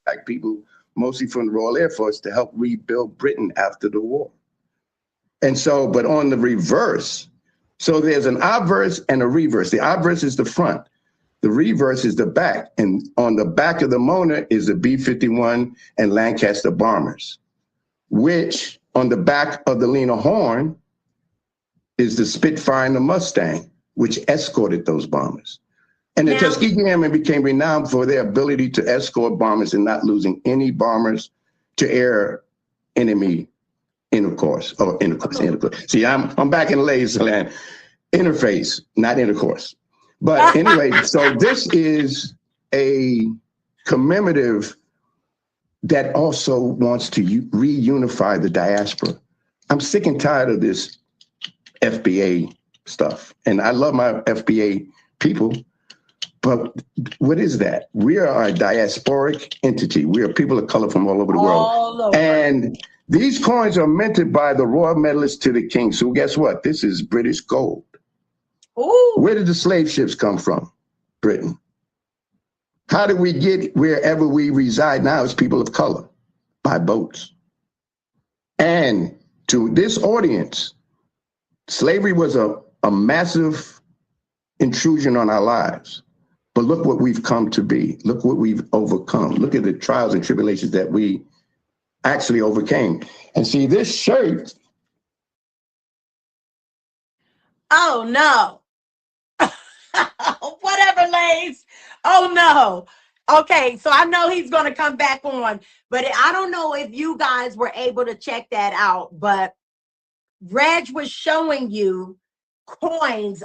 black people, mostly from the Royal Air Force, to help rebuild Britain after the war. And so, but on the reverse, so there's an obverse and a reverse. The obverse is the front. The reverse is the back. And on the back of the Mona is the B-51 and Lancaster bombers, which on the back of the Lena Horne is the Spitfire and the Mustang, which escorted those bombers. And the Tuskegee Airmen became renowned for their ability to escort bombers and not losing any bombers to air enemy intercourse. See, I'm back in ladies land. Interface, not intercourse. But anyway, so this is a commemorative that also wants to reunify the diaspora. I'm sick and tired of this FBA stuff. And I love my FBA people, but what is that? We are a diasporic entity. We are people of color from all over the world. And these coins are minted by the Royal Medalist to the King. So guess what? This is British gold. Ooh. Where did the slave ships come from? Britain. How did we get wherever we reside now as people of color? By boats. And to this audience, slavery was a massive intrusion on our lives. But look what we've come to be. Look what we've overcome. Look at the trials and tribulations that we actually overcame. And see, this shirt. Oh, no. Whatever, Lace. Oh, no. Okay, so I know he's going to come back on, but I don't know if you guys were able to check that out, but Reg was showing you coins.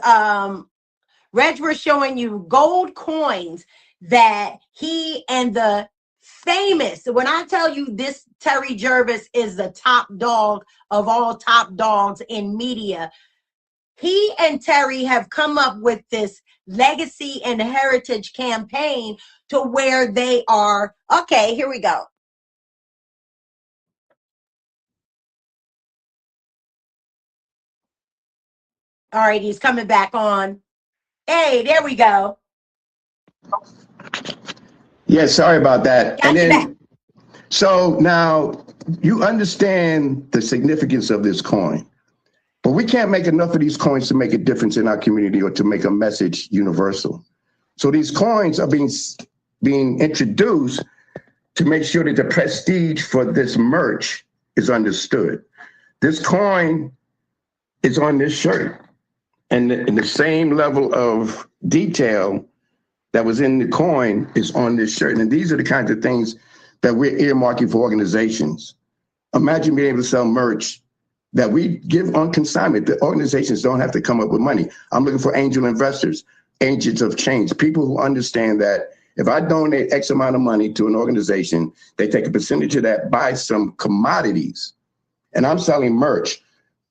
Reg was showing you gold coins that he and the famous, when I tell you this Terry Jervis is the top dog of all top dogs in media, he and Terry have come up with this legacy and heritage campaign to where they are. Okay, here we go. All right, he's coming back on. Hey, there we go. Yeah, sorry about that. Got you back. So now you understand the significance of this coin. But we can't make enough of these coins to make a difference in our community or to make a message universal. So these coins are being introduced to make sure that the prestige for this merch is understood. This coin is on this shirt, and the same level of detail that was in the coin is on this shirt. And these are the kinds of things that we're earmarking for organizations. Imagine being able to sell merch that we give on consignment. The organizations don't have to come up with money. I'm looking for angel investors, agents of change, people who understand that if I donate X amount of money to an organization, they take a percentage of that, buy some commodities, and I'm selling merch.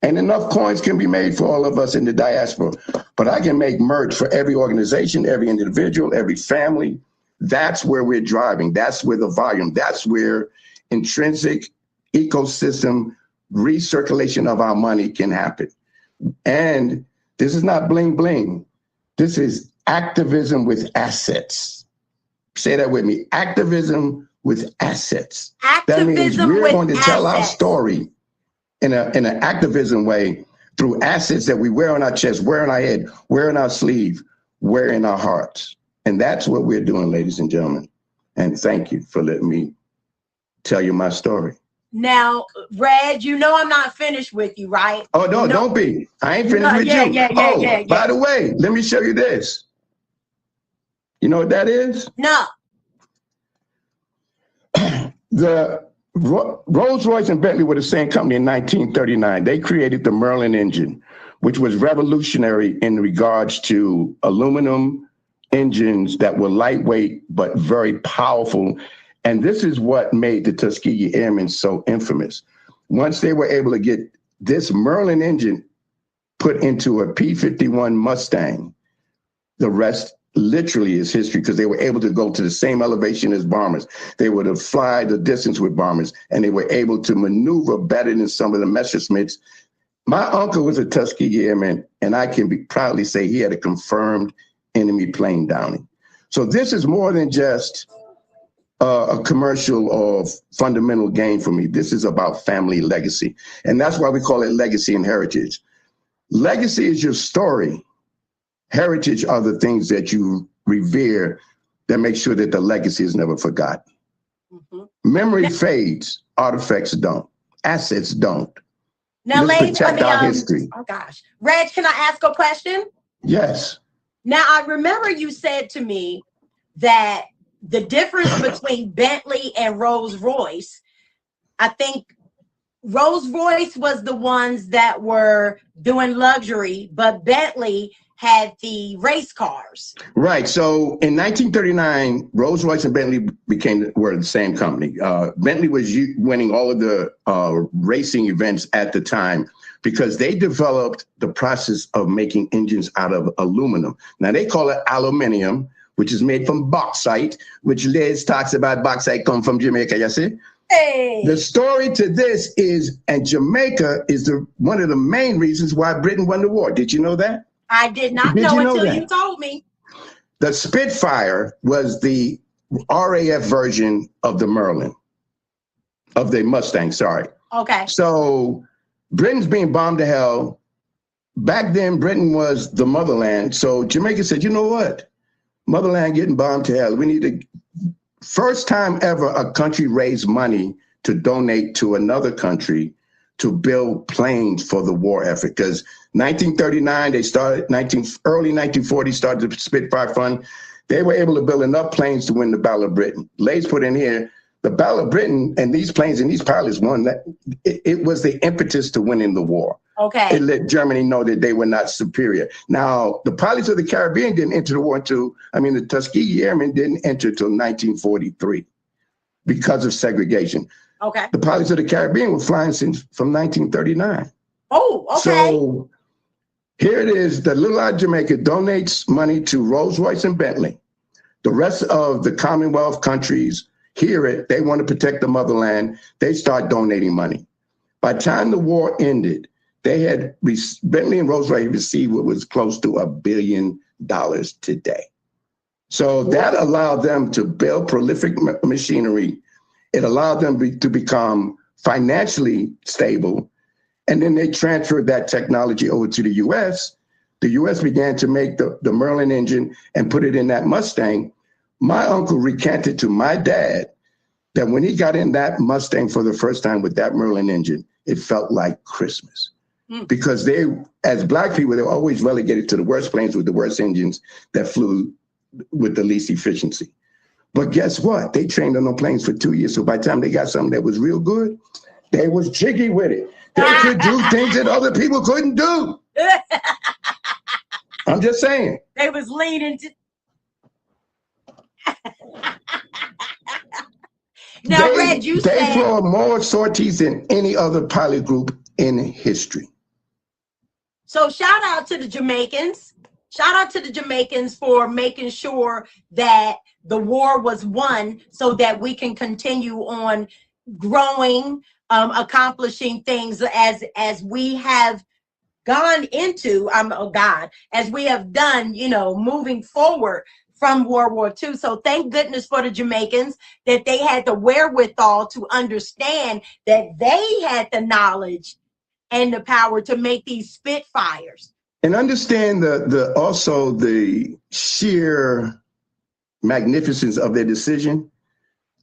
And enough coins can be made for all of us in the diaspora. But I can make merch for every organization, every individual, every family. That's where we're driving. That's where the volume, that's where intrinsic ecosystem recirculation of our money can happen. And this is not bling bling. This is activism with assets. Say that with me. Activism with assets. Activism that means we're going to tell our story in an activism way through assets that we wear on our chest, wear on our head, wear on our sleeve, wear in our hearts. And that's what we're doing, ladies and gentlemen. And thank you for letting me tell you my story. Now, Reg, you know I'm not finished with you, right? Oh, no, don't be. I ain't finished with you. Yeah. By the way, let me show you this. You know what that is? No. The Rolls-Royce and Bentley were the same company in 1939. They created the Merlin engine, which was revolutionary in regards to aluminum engines that were lightweight but very powerful. And this is what made the Tuskegee Airmen so infamous. Once they were able to get this Merlin engine put into a P-51 Mustang, the rest literally is history, because they were able to go to the same elevation as bombers. They were to fly the distance with bombers, and they were able to maneuver better than some of the Messerschmitts. My uncle was a Tuskegee Airman, and I can proudly say he had a confirmed enemy plane downing. So this is more than just a commercial or fundamental gain for me. This is about family legacy. And that's why we call it legacy and heritage. Legacy is your story. Heritage are the things that you revere that make sure that the legacy is never forgotten. Mm-hmm. Memory fades, artifacts don't, assets don't. Now, let's protect our history. Oh gosh, Reg, can I ask a question? Yes. Now, I remember you said to me that the difference between Bentley and Rolls-Royce, I think Rolls-Royce was the ones that were doing luxury, but Bentley had the race cars. Right. So in 1939, Rolls-Royce and Bentley were the same company. Bentley was winning all of the racing events at the time because they developed the process of making engines out of aluminum. Now they call it aluminium, which is made from bauxite, which Liz talks about bauxite come from Jamaica, you see? Hey. The story to this is, and Jamaica is one of the main reasons why Britain won the war. Did you know that? I did not know until you told me. The Spitfire was the RAF version of the Merlin, of the Mustang, sorry. Okay. So Britain's being bombed to hell. Back then, Britain was the motherland. So Jamaica said, you know what? Motherland getting bombed to hell. We need to, first time ever a country raised money to donate to another country to build planes for the war effort. Because 1939, they started, early 1940, started the Spitfire Fund. They were able to build enough planes to win the Battle of Britain. Lay's put in here, the Battle of Britain and these planes and these pilots won that. It was the impetus to winning the war. Okay. It let Germany know that they were not superior. Now, the pilots of the Caribbean didn't enter the war the Tuskegee Airmen didn't enter until 1943 because of segregation. Okay. The pilots of the Caribbean were flying since from 1939. Oh, okay. So here it is, the Little Island Jamaica donates money to Rolls-Royce and Bentley. The rest of the Commonwealth countries hear it, they want to protect the motherland, they start donating money. By the time the war ended, Bentley and Rolls-Royce received what was close to $1 billion today. So that allowed them to build prolific machinery. It allowed them to become financially stable. And then they transferred that technology over to the US. The US began to make the Merlin engine and put it in that Mustang. My uncle recanted to my dad that when he got in that Mustang for the first time with that Merlin engine, it felt like Christmas. Because they, as Black people, they were always relegated to the worst planes with the worst engines that flew with the least efficiency. But guess what? They trained on those planes for 2 years. So by the time they got something that was real good, they was jiggy with it. They could do things that other people couldn't do. I'm just saying. They was leaning to. Now, Red, you said they flew more sorties than any other pilot group in history. So shout out to the Jamaicans. Shout out to the Jamaicans for making sure that the war was won so that we can continue on growing, accomplishing things as we have gone into, as we have done, moving forward from World War II. So thank goodness for the Jamaicans that they had the wherewithal to understand that they had the knowledge and the power to make these Spitfires. And understand also the sheer magnificence of their decision.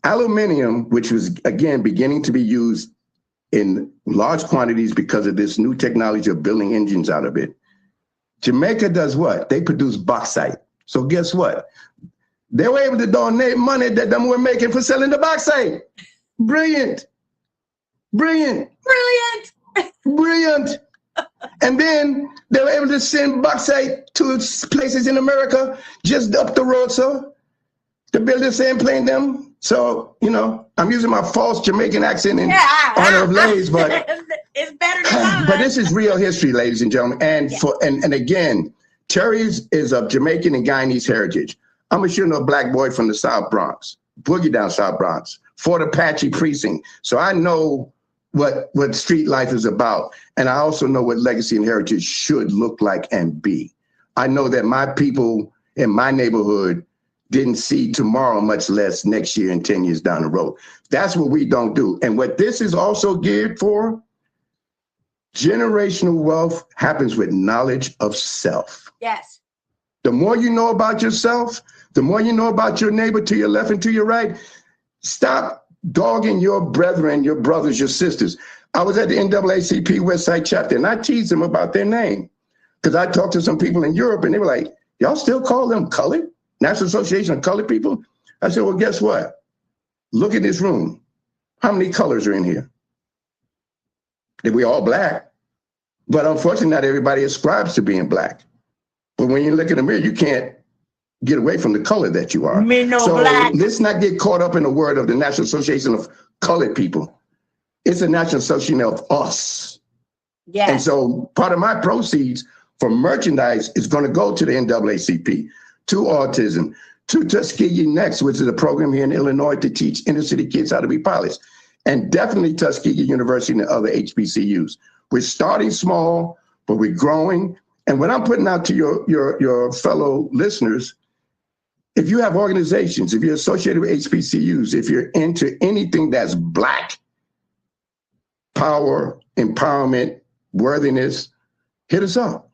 Aluminium, which was, again, beginning to be used in large quantities because of this new technology of building engines out of it. Jamaica does what? They produce bauxite. So guess what? They were able to donate money that them were making for selling the bauxite. Brilliant. Brilliant. Brilliant. Brilliant. And then they were able to send bauxite to places in America just up the road, so to build the same plane them. So, I'm using my false Jamaican accent in honor of Lays, but it's better than mine. But this is real history, ladies and gentlemen. And again, Terry is of Jamaican and Guyanese heritage. I'm a sure Black boy from the South Bronx, boogie down South Bronx, Fort Apache precinct. So I know what street life is about. And I also know what legacy and heritage should look like and be. I know that my people in my neighborhood, didn't see tomorrow, much less next year and 10 years down the road. That's what we don't do. And what this is also geared for, generational wealth happens with knowledge of self. Yes. The more you know about yourself, the more you know about your neighbor to your left and to your right. Stop dogging your brethren, your brothers, your sisters. I was at the NAACP Westside chapter and I teased them about their name because I talked to some people in Europe and they were like, y'all still call them colored? National Association of Colored People? I said, well, guess what? Look at this room. How many colors are in here? We all black. But unfortunately, not everybody ascribes to being black. But when you look in the mirror, you can't get away from the color that you are. So let's not get caught up in the word of the National Association of Colored People. It's a National Association of us. Yes. And so part of my proceeds for merchandise is going to go to the NAACP, to autism, to Tuskegee Next, which is a program here in Illinois to teach inner city kids how to be pilots, and definitely Tuskegee University and the other HBCUs. We're starting small, but we're growing. And what I'm putting out to your fellow listeners, if you have organizations, if you're associated with HBCUs, if you're into anything that's Black power, empowerment, worthiness, hit us up.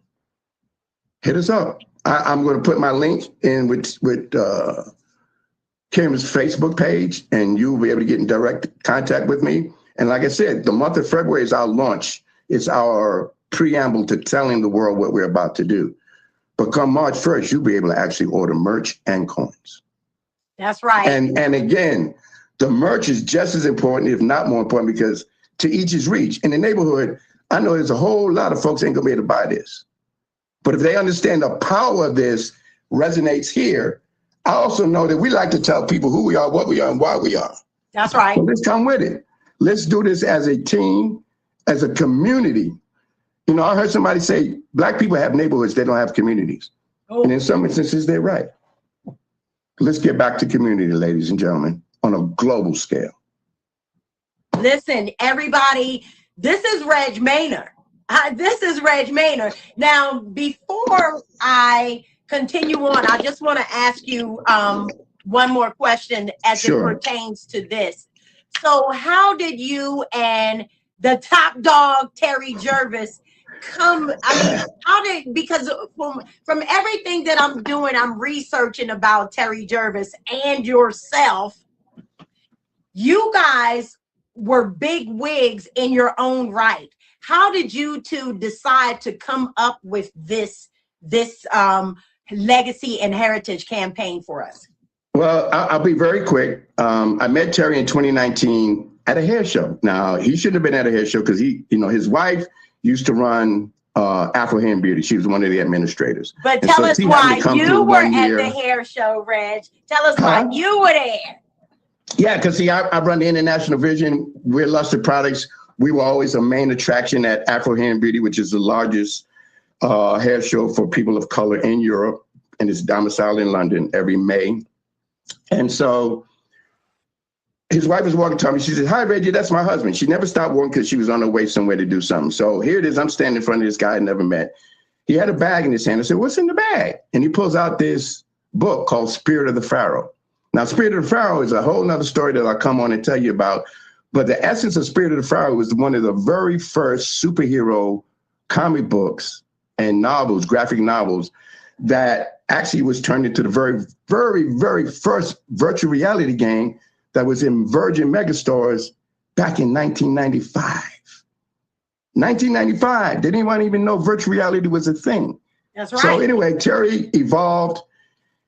Hit us up. I'm going to put my link in with Kim's Facebook page, and you'll be able to get in direct contact with me. And like I said, the month of February is our launch. It's our preamble to telling the world what we're about to do. But come March 1st, you'll be able to actually order merch and coins. That's right. And again, the merch is just as important, if not more important, because to each his reach. In the neighborhood, I know there's a whole lot of folks ain't gonna be able to buy this. But if they understand the power of this resonates here, I also know that we like to tell people who we are, what we are, and why we are. That's right. So let's come with it. Let's do this as a team, as a community. You know, I heard somebody say, Black people have neighborhoods, they don't have communities. Oh. And in some instances, they're right. Let's get back to community, ladies and gentlemen, on a global scale. Listen, everybody, this is Reg Maynor. This is Reg Maynor. Now, before I continue on, I just want to ask you one more question as it pertains to this. So how did you and the top dog, Terry Jervis, come? I mean, how did, because from everything that I'm doing, I'm researching about Terry Jervis and yourself. You guys were big wigs in your own right. How did you two decide to come up with this legacy and heritage campaign for us? Well, I'll be very quick. I met Terry in 2019 at a hair show. Now, he shouldn't have been at a hair show because his wife used to run Afro Hair and Beauty. She was one of the administrators. But tell us why you were at the hair show, Reg. Tell us why you were there. Yeah, because see, I run the International Vision. We're Luster Products. We were always a main attraction at Afro Hair and Beauty, which is the largest hair show for people of color in Europe, and it's domiciled in London every May. And so his wife was walking to me. She said, "Hi, Reggie, that's my husband." She never stopped walking because she was on her way somewhere to do something. So here it is. I'm standing in front of this guy I never met. He had a bag in his hand. I said, "What's in the bag?" And he pulls out this book called Spirit of the Pharaoh. Now, Spirit of the Pharaoh is a whole nother story that I'll come on and tell you about. But the essence of Spirit of the Pharaoh was one of the very first superhero comic books and novels, graphic novels, that actually was turned into the very, very, very first virtual reality game that was in Virgin Megastores back in 1995. 1995, did anyone even know virtual reality was a thing? That's right. So anyway, Terry evolved.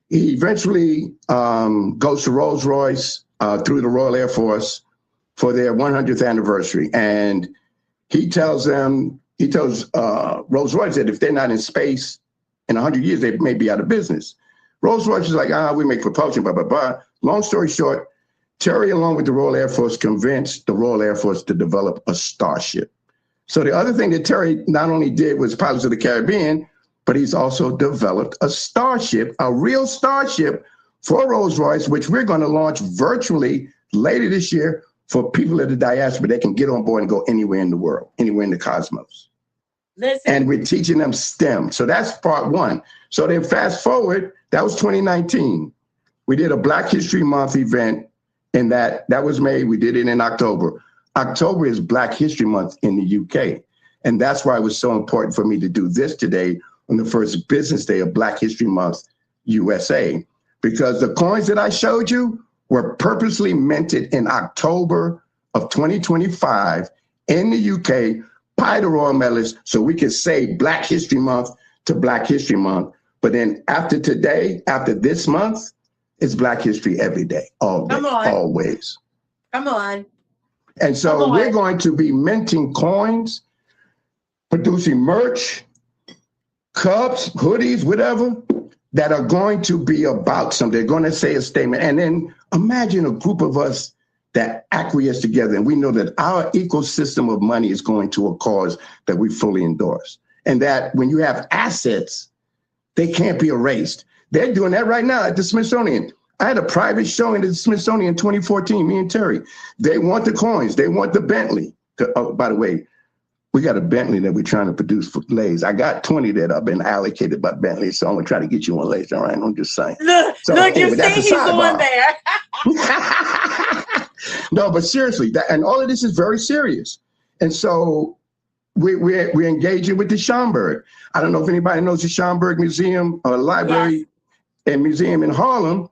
He eventually goes to Rolls-Royce through the Royal Air Force for their 100th anniversary. And he tells Rolls-Royce that if they're not in space in 100 years, they may be out of business. Rolls-Royce is like, we make propulsion, blah, blah, blah. Long story short, Terry, along with the Royal Air Force, convinced the Royal Air Force to develop a starship. So the other thing that Terry not only did was Pirates of the Caribbean, but he's also developed a starship, a real starship for Rolls-Royce, which we're going to launch virtually later this year for people of the diaspora. They can get on board and go anywhere in the world, anywhere in the cosmos. Listen. And we're teaching them STEM. So that's part one. So then fast forward, that was 2019. We did a Black History Month event, and that was made. We did it in October. October is Black History Month in the UK. And that's why it was so important for me to do this today on the first business day of Black History Month USA, because the coins that I showed you were purposely minted in October of 2025 in the UK by the Royal Medalists, so we could say Black History Month to Black History Month. But then after today, after this month, it's Black History every day, all day, always. Come on. And so we're going to be minting coins, producing merch, cups, hoodies, whatever, that are going to be about something. They're going to say a statement. And then imagine a group of us that acquiesce together, and we know that our ecosystem of money is going to a cause that we fully endorse. And that when you have assets, they can't be erased. They're doing that right now at the Smithsonian. I had a private showing at the Smithsonian in 2014, me and Terry. They want the coins. They want the Bentley. Oh, by the way, we got a Bentley that we're trying to produce for Lays. I got 20 that have been allocated by Bentley, so I'm going to try to get you one, Lays. All right, I'm just saying. Look, you see he's on there. No, but seriously, and all of this is very serious. And so we're engaging with the Schomburg. I don't know if anybody knows the Schomburg Museum or Library and Museum in Harlem.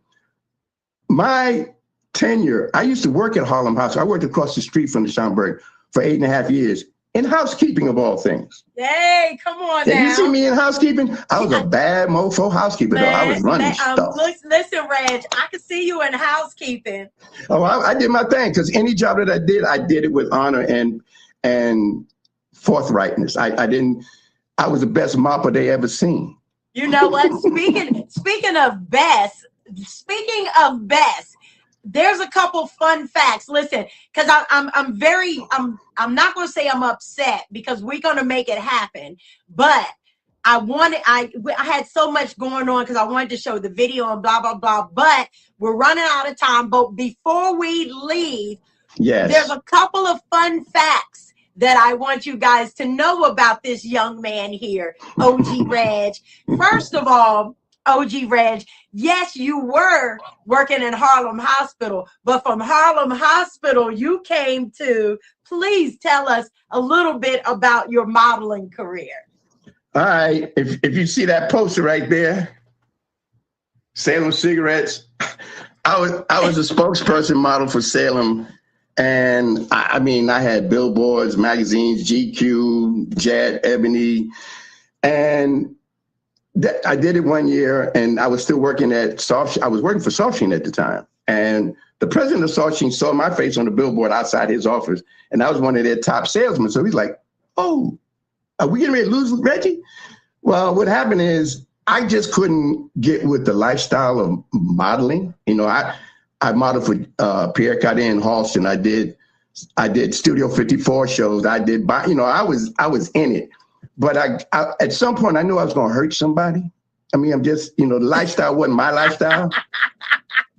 My tenure, I used to work at Harlem House. I worked across the street from the Schomburg for 8.5 years in housekeeping, of all things. Hey, come on now. Did you see me in housekeeping? I was a bad mofo housekeeper, though. I was running stuff. Listen, Reg, I could see you in housekeeping. Oh, I did my thing, because any job that I did it with honor and forthrightness. I was the best mopper they ever seen. You know what? Speaking of best, there's a couple fun facts. Listen, because I'm not going to say I'm upset, because we're going to make it happen. But I had so much going on because I wanted to show the video and blah, blah, blah. But we're running out of time. But before we leave, there's a couple of fun facts that I want you guys to know about this young man here, OG Reg. First of all, OG Reg, yes, you were working in Harlem Hospital, but from Harlem Hospital, you came to, please tell us a little bit about your modeling career. All right, if you see that poster right there, Salem Cigarettes, I was a spokesperson model for Salem. And I mean, I had billboards, magazines, GQ, Jet, Ebony, and I did it 1 year, and I was still working at I was working for Soft Sheen at the time. And the president of Soft Sheen saw my face on the billboard outside his office, and I was one of their top salesmen. So he's like, "Oh, are we getting ready to lose Reggie?" Well, what happened is I just couldn't get with the lifestyle of modeling. You know, I modeled for Pierre Cardin and Halston. I did Studio 54 shows. I was in it. But I at some point, I knew I was going to hurt somebody. I mean, I'm just, the lifestyle wasn't my lifestyle.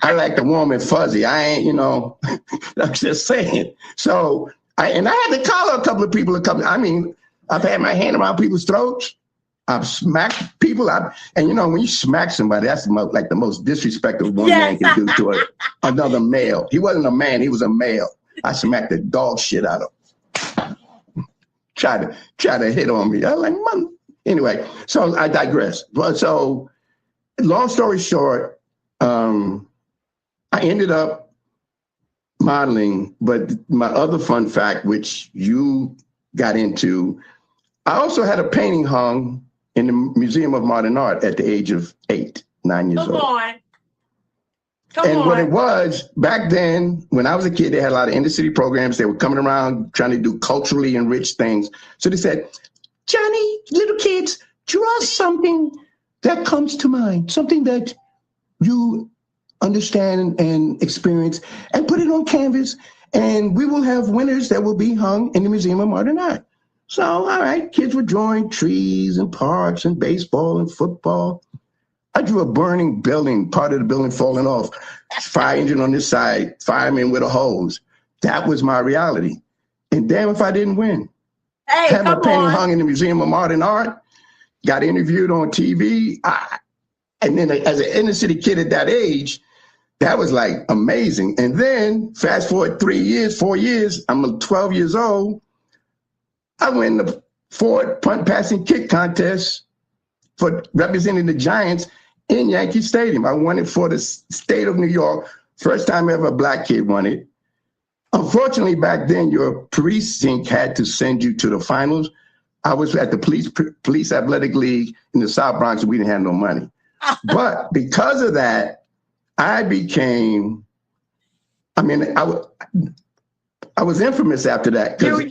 I like the warm and fuzzy. I ain't, I'm just saying. So I had to collar a couple of people. I've had my hand around people's throats. I've smacked people. When you smack somebody, that's like the most disrespectful one man can do to another male. He wasn't a man. He was a male. I smacked the dog shit out of him. Try to hit on me. I was like, Mom. Anyway, so I digress. But so long story short, I ended up modeling, but my other fun fact, which you got into, I also had a painting hung in the Museum of Modern Art at the age of 9 years old. Come on. What it was, back then, when I was a kid, they had a lot of inner city programs. They were coming around trying to do culturally enriched things. So they said, Johnny, little kids, draw something that comes to mind, something that you understand and experience, and put it on canvas. And we will have winners that will be hung in the Museum of Modern Art. So, all right, kids were drawing trees and parks and baseball and football. I drew a burning building, part of the building falling off, fire engine on this side, fireman with a hose. That was my reality. And damn if I didn't win. Hey, had my painting hung in the Museum of Modern Art, got interviewed on TV. And then as an inner city kid at that age, that was like amazing. And then fast forward 4 years, I'm 12 years old. I win the Ford punt passing kick contest for representing the Giants in Yankee Stadium. I won it for the state of New York. First time ever a black kid won it. Unfortunately, back then, your precinct had to send you to the finals. I was at the police athletic league in the South Bronx, and we didn't have no money. But because of that, I became, I was infamous after that. You were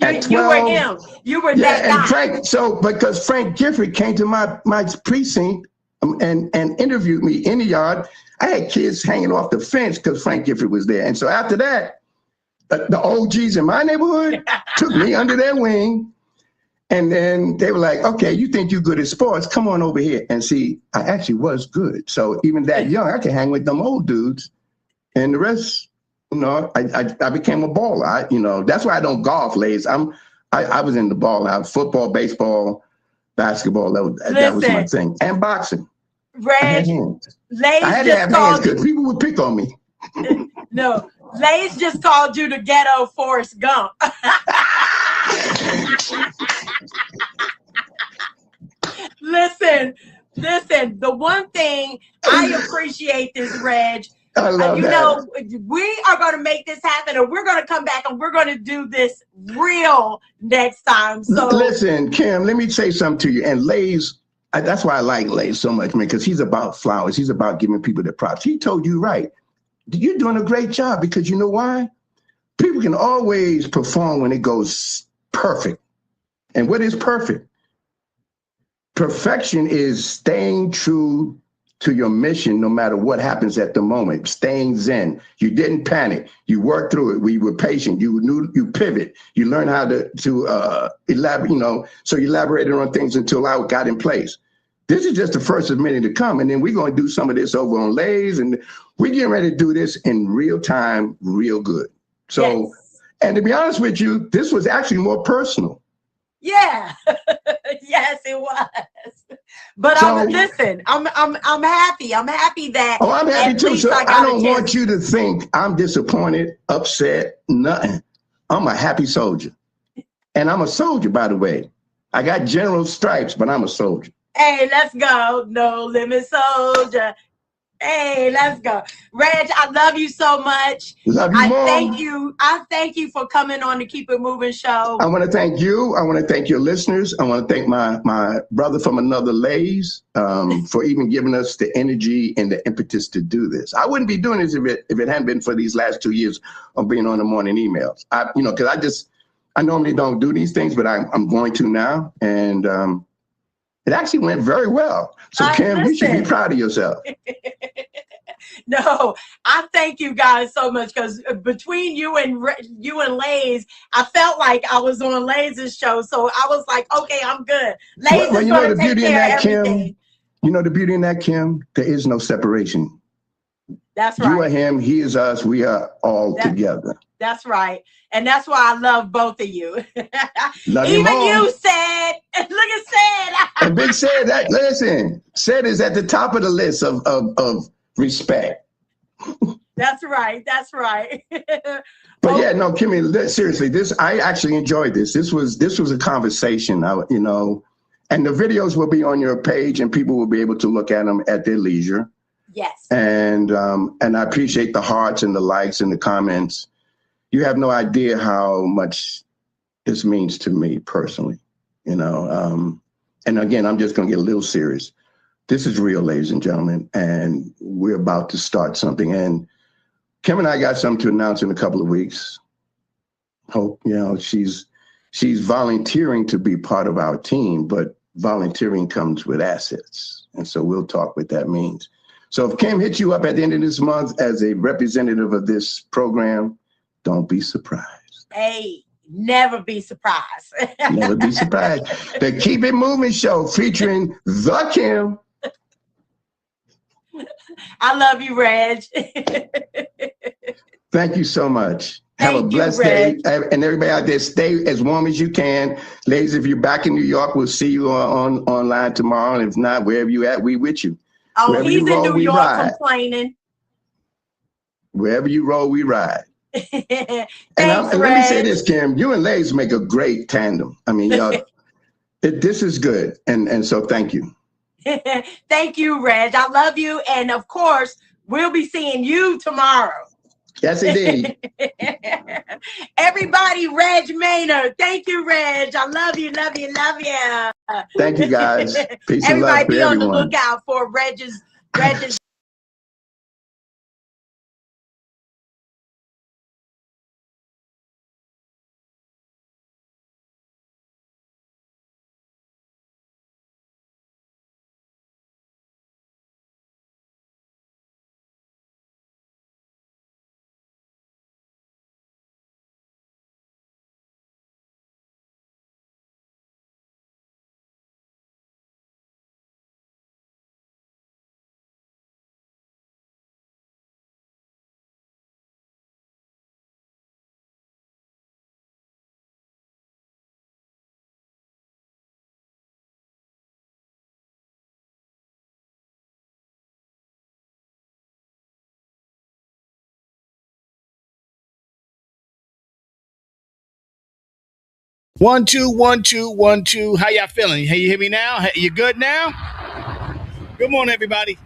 him. You were that guy. And Frank, because Frank Gifford came to my precinct and interviewed me in the yard. I had kids hanging off the fence because Frank Gifford was there. And so after that, the OGs in my neighborhood took me under their wing. And then they were like, okay, you think you're good at sports? Come on over here. And see, I actually was good. So even that young, I could hang with them old dudes. And the rest, I became a baller. That's why I don't golf, ladies. I was in the ball. Football, baseball, basketball. That was my thing. And boxing. Reg, Lays I had to have hands because people would pick on me. No, Lays just called you the ghetto Forrest Gump. Listen, the one thing I appreciate this, Reg, I love that. We are going to make this happen, and we're going to come back and we're going to do this real next time. So listen, Kim, let me say something to you. And Lays, that's why I like Lays so much, man, because he's about flowers. He's about giving people the props. He told you right. You're doing a great job because you know why? People can always perform when it goes perfect. And what is perfect? Perfection is staying true to your mission no matter what happens at the moment, staying zen. You didn't panic. You worked through it. We were patient. You pivot. You learn how to elaborate, so you elaborated on things until I got in place. This is just the first of many to come. And then we're going to do some of this over on Lays, and we're getting ready to do this in real time, real good. So, yes. And to be honest with you, this was actually more personal. Yeah. Yes, it was. But listen, I'm happy. I'm happy that. Oh, I'm happy too. So I don't want you to think I'm disappointed, upset, nothing. I'm a happy soldier. And I'm a soldier, by the way. I got general stripes, but I'm a soldier. Hey, let's go. No limit soldier. Hey, let's go. Reg, I love you so much. Love you more. I thank you for coming on the Keep It Moving show. I want to thank you. I want to thank your listeners. I want to thank my brother from another Lays for even giving us the energy and the impetus to do this. I wouldn't be doing this if it hadn't been for these last 2 years of being on the morning emails. Because I normally don't do these things, but I'm going to now. And it actually went very well. So Kim, you should be proud of yourself. No, I thank you guys so much because between you and Lays, I felt like I was on Lays' show. So I was like, okay, I'm good. Lays is going to take care of everything. You know the beauty in that, Kim? There is no separation. That's right. You are him, he is us, we are all together. That's right. And that's why I love both of you. Love Even you said, look at Said. And Big Said, listen, Said is at the top of the list of respect. That's right. That's right. But yeah, no, Kimmy, seriously, I actually enjoyed this. This was a conversation, and the videos will be on your page and people will be able to look at them at their leisure. Yes. And I appreciate the hearts and the likes and the comments. You have no idea how much this means to me personally, and again, I'm just going to get a little serious. This is real, ladies and gentlemen, and we're about to start something. And Kim and I got something to announce in a couple of weeks. Hope, she's volunteering to be part of our team, but volunteering comes with assets. And so we'll talk what that means. So if Kim hits you up at the end of this month as a representative of this program, don't be surprised. Hey, never be surprised. Never be surprised. The Keep It Moving show featuring the Kim. I love you, Reg. Thank you so much. Have a blessed day. And everybody out there, stay as warm as you can. Ladies, if you're back in New York, we'll see you online tomorrow. And if not, wherever you at, we with you. Oh, wherever he's in New York complaining. Wherever you roll, we ride. Thanks, And let me say Reg. this, Kim, you and Lays make a great tandem. I mean, y'all, this is good. And so thank you. Thank you, Reg. I love you. And of course, we'll be seeing you tomorrow. Yes, indeed. Everybody, Reg Maynard. Thank you, Reg. I love you, love you, love you. Thank you, guys. Peace and Everybody love for be on the everyone. lookout for Reg's One, two, 1, 2, 1, 2. How y'all feeling? Hey, you hear me now? Hey, you good now? Good morning, everybody.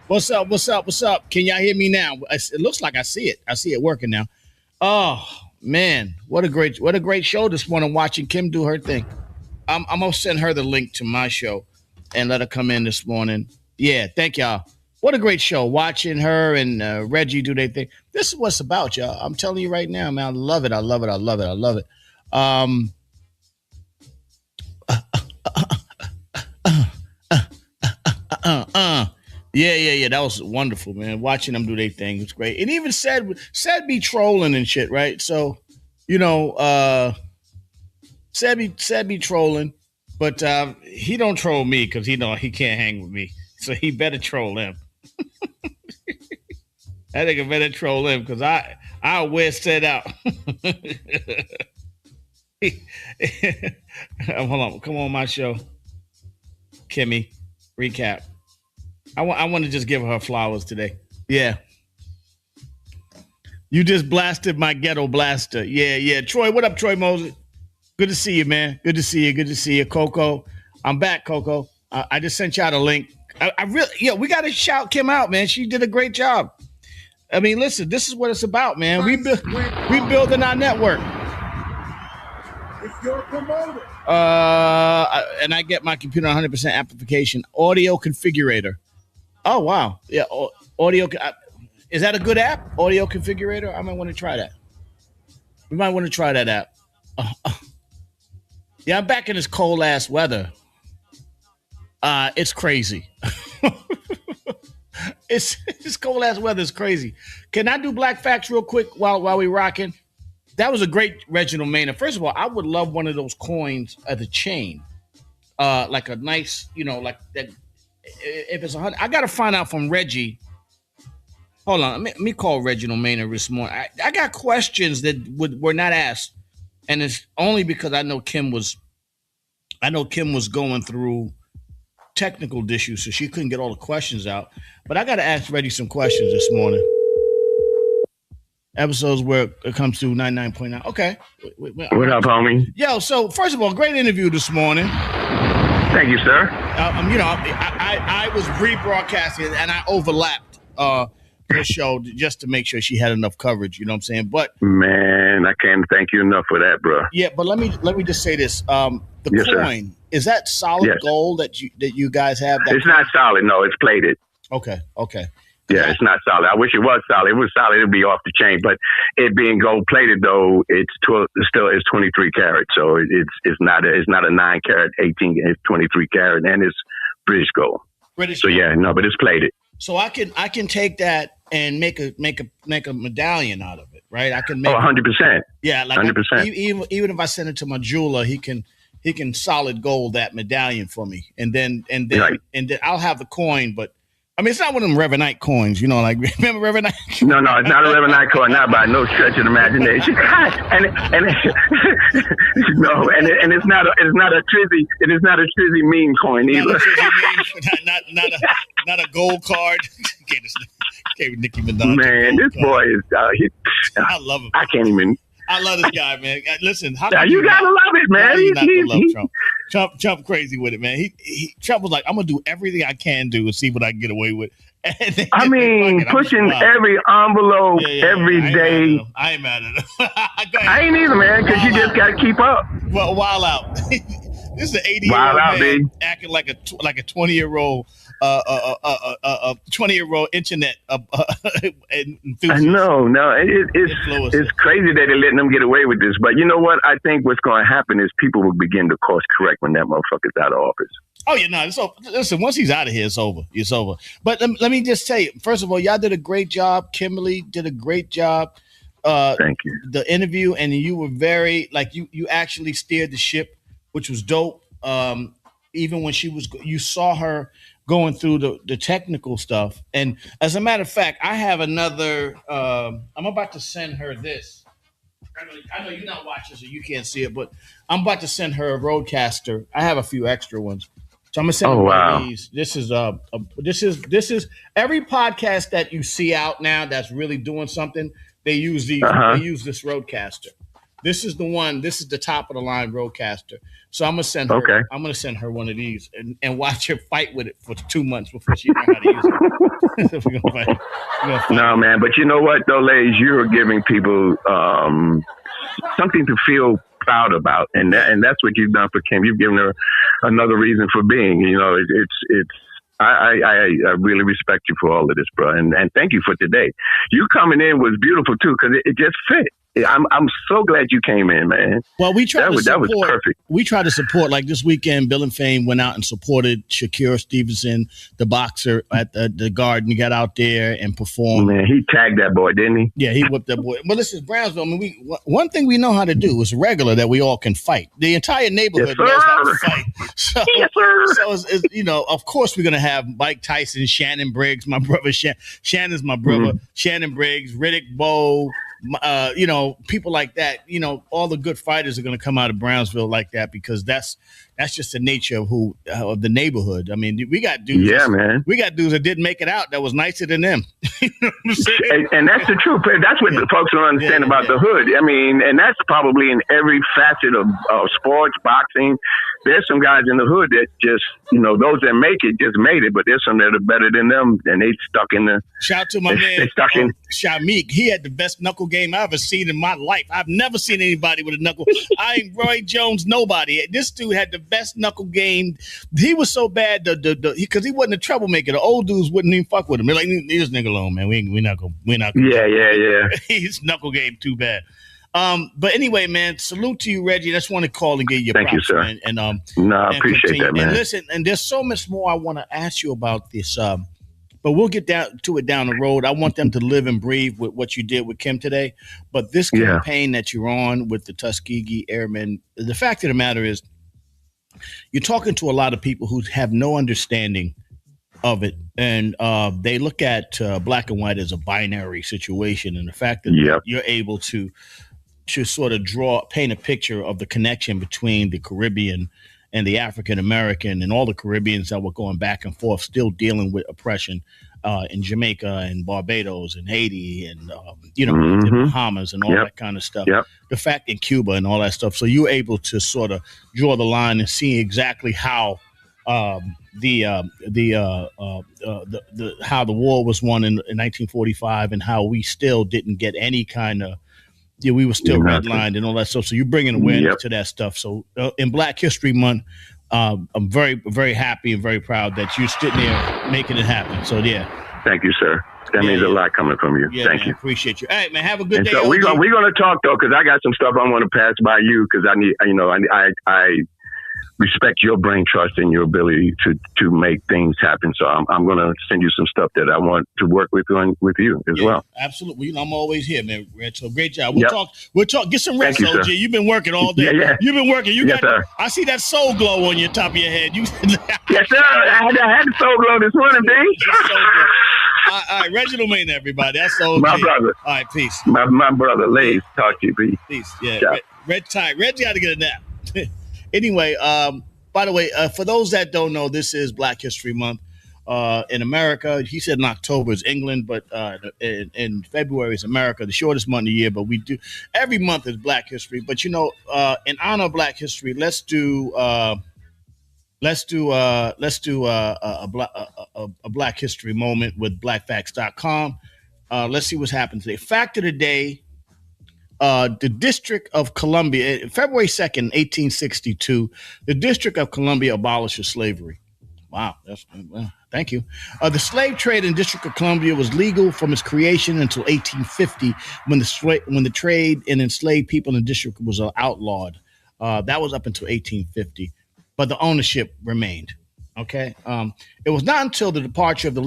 What's up? What's up? What's up? Can y'all hear me now? It looks like I see it. I see it working now. Oh man, what a great show this morning. Watching Kim do her thing. I'm gonna send her the link to my show and let her come in this morning. Yeah, thank y'all. What a great show. Watching her and Reggie do their thing. This is what it's about, y'all. I'm telling you right now, man. I love it. I love it. I love it. I love it. Yeah. That was wonderful, man. Watching them do their thing was great. And even said be trolling and shit, right? So, you know, said be trolling, but he don't troll me because he can't hang with me. So he better troll him. I think I better troll him because I'll wear set out. Hold on, come on my show, Kimmy. Recap. I want to just give her flowers today. Yeah. You just blasted my ghetto blaster. Yeah. Troy, what up, Troy Moses? Good to see you, man. Good to see you. Coco. I'm back, Coco. I just sent y'all the link. We got to shout Kim out, man. She did a great job. I mean, listen, this is what it's about, man. We building our network. It's your promoter. And I get my computer 100% amplification. Audio configurator. Oh, wow. Yeah, audio. Is that a good app? Audio configurator? I might want to try that. We might want to try that app. Yeah, I'm back in this cold ass weather. It's crazy. It's cold ass weather is crazy. Can I do Black Facts real quick while we rocking? That was a great Reginald Maynard. First of all, I would love one of those coins as a chain, like a nice, like that. If it's 100, I gotta find out from Reggie. Hold on, let me call Reginald Maynard this morning. I got questions that were not asked, and it's only because I know Kim was going through technical issues, so she couldn't get all the questions out. But I got to ask Reggie some questions this morning. Episodes where it comes to 99.9. Okay. What up, homie? Yo, so first of all, great interview this morning. Thank you, sir. I was rebroadcasting and I overlapped her show just to make sure she had enough coverage. You know what I'm saying? But man, I can't thank you enough for that, bro. Yeah, but let me just say this: the yes, coin, sir. Is that solid yes. gold that you guys have? It's not solid. No, it's plated. Okay. Yeah, it's not solid. I wish it was solid. If it was solid, it'd be off the chain. But it being gold plated, though, it's 23 karat. So it's not a 9 karat, 18. It's 23 karat, and it's British gold. But it's plated. So I can take that and make a medallion out of it, right? I can make 100%. Yeah, like 100%. Even if I send it to my jeweler, he can solid gold that medallion for me, and then right. and then I'll have the coin, but. I mean, it's not one of them Reverend coins, like, remember Reverend? No, it's not a Reverend coin, not by no stretch of the imagination. and it's not a Trizzy meme coin either. Not a gold card. Nicki Minaj. Man, this boy is. I love him. I can't even. I love this guy, man. Listen, how Now, you gotta love it, man. You're not gonna love Trump. Trump crazy with it, man. Trump was like, I'm gonna do everything I can do and see what I can get away with. I mean, pushing every envelope every day. I ain't mad at him. I ain't either, man, because you just gotta keep up. Well, wild out. This is an 80-year-old man baby. acting like a 20-year-old. 20-year-old internet enthusiast. No, it's crazy that they're letting them get away with this. But you know what? I think what's going to happen is people will begin to course correct when that motherfucker's out of office. Oh yeah, no. So listen, once he's out of here, it's over. It's over. But let me just say, first of all, y'all did a great job. Kimberly did a great job. Thank you. The interview, and you were very you actually steered the ship, which was dope. Even when you saw her going through the technical stuff. And as a matter of fact, I have another, I'm about to send her this. I know you're not watching, so you can't see it, but I'm about to send her a Rodecaster. I have a few extra ones. So I'm gonna send her one of these. This is every podcast that you see out now that's really doing something, they use these, they use this Rodecaster. This is the one. This is the top of the line Rodecaster. So I'm gonna send her. Okay. I'm gonna send her one of these and watch her fight with it for 2 months before she learns how to use it. We're gonna fight. No, man. But you know what, though, ladies, you're giving people something to feel proud about, and that's what you've done for Kim. You've given her another reason for being. You know, I really respect you for all of this, bro, and thank you for today. You coming in was beautiful too, because it just fit. I'm so glad you came in, man. Well, we tried to support. That was perfect. We tried to support. Like this weekend, Bill and Fame went out and supported Shakur Stevenson, the boxer, at the Garden. He got out there and performed. Man, he tagged that boy, didn't he? Yeah, he whipped that boy. Well, this is Brownsville. I mean, one thing we know how to do is regular that we all can fight. The entire neighborhood knows how to fight. So, yes, sir. So it's, of course we're gonna have Mike Tyson, Shannon Briggs, my brother. Shannon's my brother. Mm-hmm. Shannon Briggs, Riddick Bowe. People like that, all the good fighters are going to come out of Brownsville like that, because that's just the nature of the neighborhood. I mean, we got dudes. Yeah, man. We got dudes that didn't make it out that was nicer than them. You know what I'm saying? And that's the truth. That's what the folks don't understand about the hood. I mean, and that's probably in every facet of sports, boxing. There's some guys in the hood that just, those that make it just made it, but there's some that are better than them, and they stuck in the. Shout out to my man, Shamik. He had the best knuckle game I've ever seen in my life. I've never seen anybody with a knuckle. I ain't Roy Jones, nobody. This dude had the best knuckle game. He was so bad because he wasn't a troublemaker. The old dudes wouldn't even fuck with him. They're like, leave this nigga alone, man. We're not gonna. Yeah. His knuckle game too bad. But anyway, man, salute to you, Reggie. I just want to call and get your props, you, sir. Man. I appreciate that, man. And listen, and there's so much more I want to ask you about this. But we'll get down to it down the road. I want them to live and breathe with what you did with Kim today. But this campaign that you're on with the Tuskegee Airmen, the fact of the matter is, you're talking to a lot of people who have no understanding of it, and they look at black and white as a binary situation. And the fact that you're able to sort of paint a picture of the connection between the Caribbean and the African American and all the Caribbeans that were going back and forth, still dealing with oppression in Jamaica and Barbados and Haiti and the Bahamas and all that kind of stuff. The fact in Cuba and all that stuff. So you're able to sort of draw the line and see exactly how how the war was won in 1945 and how we still didn't get any kind of. Yeah, we were still redlined and all that stuff. So you're bringing awareness to that stuff. So in Black History Month, I'm very, very happy and very proud that you're sitting there making it happen. So, Thank you, sir. That means a lot coming from you. Thank you. Appreciate you. All right, man. Have a good day. So we're going to talk, though, because I got some stuff I want to pass by you, because I respect your brain trust and your ability to make things happen. So I'm going to send you some stuff that I want to work with you as well. Absolutely. I'm always here, man. So great job. We'll talk. Get some rest, OG. You've been working all day. You've been working. I see that soul glow on your top of your head. Yes, sir. I had the soul glow this morning, B. All right, Reginald Maynard, everybody. That's OG. My brother. All right, peace. My brother, Lays. Talk to you, B. Peace. Yeah. Red tie. Reggie got to get a nap. Anyway, by the way, for those that don't know, this is Black History Month. in America. He said in October is England, but in February is America, the shortest month of the year. But we do every month is Black History. But in honor of Black History, let's do a Black History moment with BlackFacts.com. Let's see what's happened today. Fact of the day. The District of Columbia, February 2nd, 1862, the District of Columbia abolished slavery. Wow, thank you. The slave trade in District of Columbia was legal from its creation until 1850, when the trade in enslaved people in the district was outlawed. That was up until 1850, but the ownership remained. Okay. It was not until the departure of the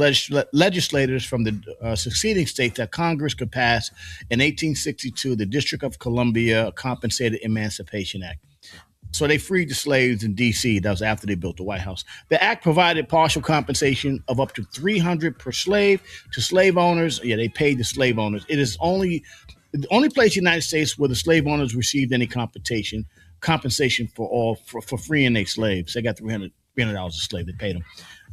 legislators from the succeeding states that Congress could pass in 1862 the District of Columbia Compensated Emancipation Act. So they freed the slaves in D.C. That was after they built the White House. The act provided partial compensation of up to $300 per slave to slave owners. Yeah, they paid the slave owners. It is the only place in the United States where the slave owners received any compensation for freeing their slaves. They got $300 a slave. They paid them.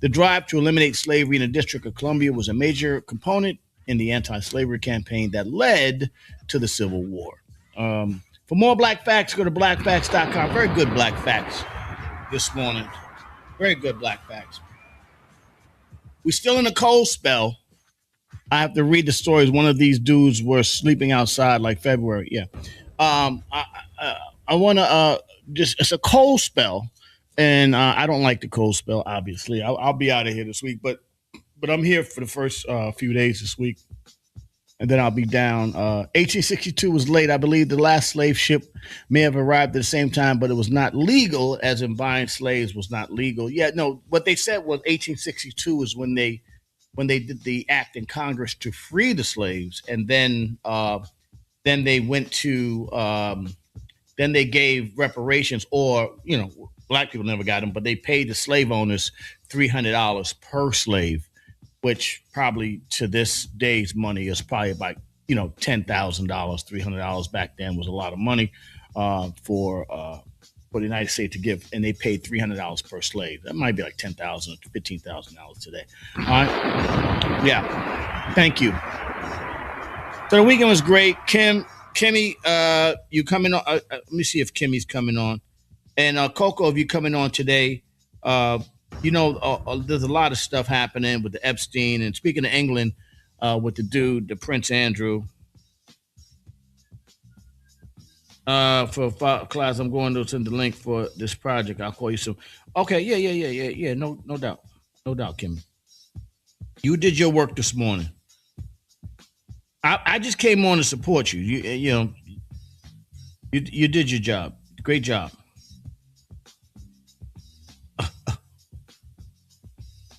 The drive to eliminate slavery in the District of Columbia was a major component in the anti-slavery campaign that led to the Civil War. For more Black Facts, go to blackfacts.com. Very good Black Facts this morning. Very good Black Facts. We're still in a cold spell. I have to read the stories. One of these dudes were sleeping outside like February. Yeah. I want to it's a cold spell. And I don't like the cold spell, obviously. I'll be out of here this week, but I'm here for the first few days this week, and then I'll be down. 1862 was late. I believe the last slave ship may have arrived at the same time, but it was not legal, as in buying slaves was not legal. Yeah, no, what they said was 1862 is when they did the act in Congress to free the slaves, and then they went to then they gave reparations, or Black people never got them, but they paid the slave owners $300 per slave, which probably to this day's money is probably about $10,000. $300 back then was a lot of money for the United States to give, and they paid $300 per slave. That might be like $10,000 to $15,000 today. All right, yeah, thank you. So the weekend was great. Kimmy, you coming on? Let me see if Kimmy's coming on. And Coco, if you're coming on today, there's a lot of stuff happening with the Epstein. And speaking of England, with the Prince Andrew. For class, I'm going to send the link for this project. I'll call you soon. Okay, yeah. No doubt, Kimmy. You did your work this morning. I just came on to support you. You did your job. Great job.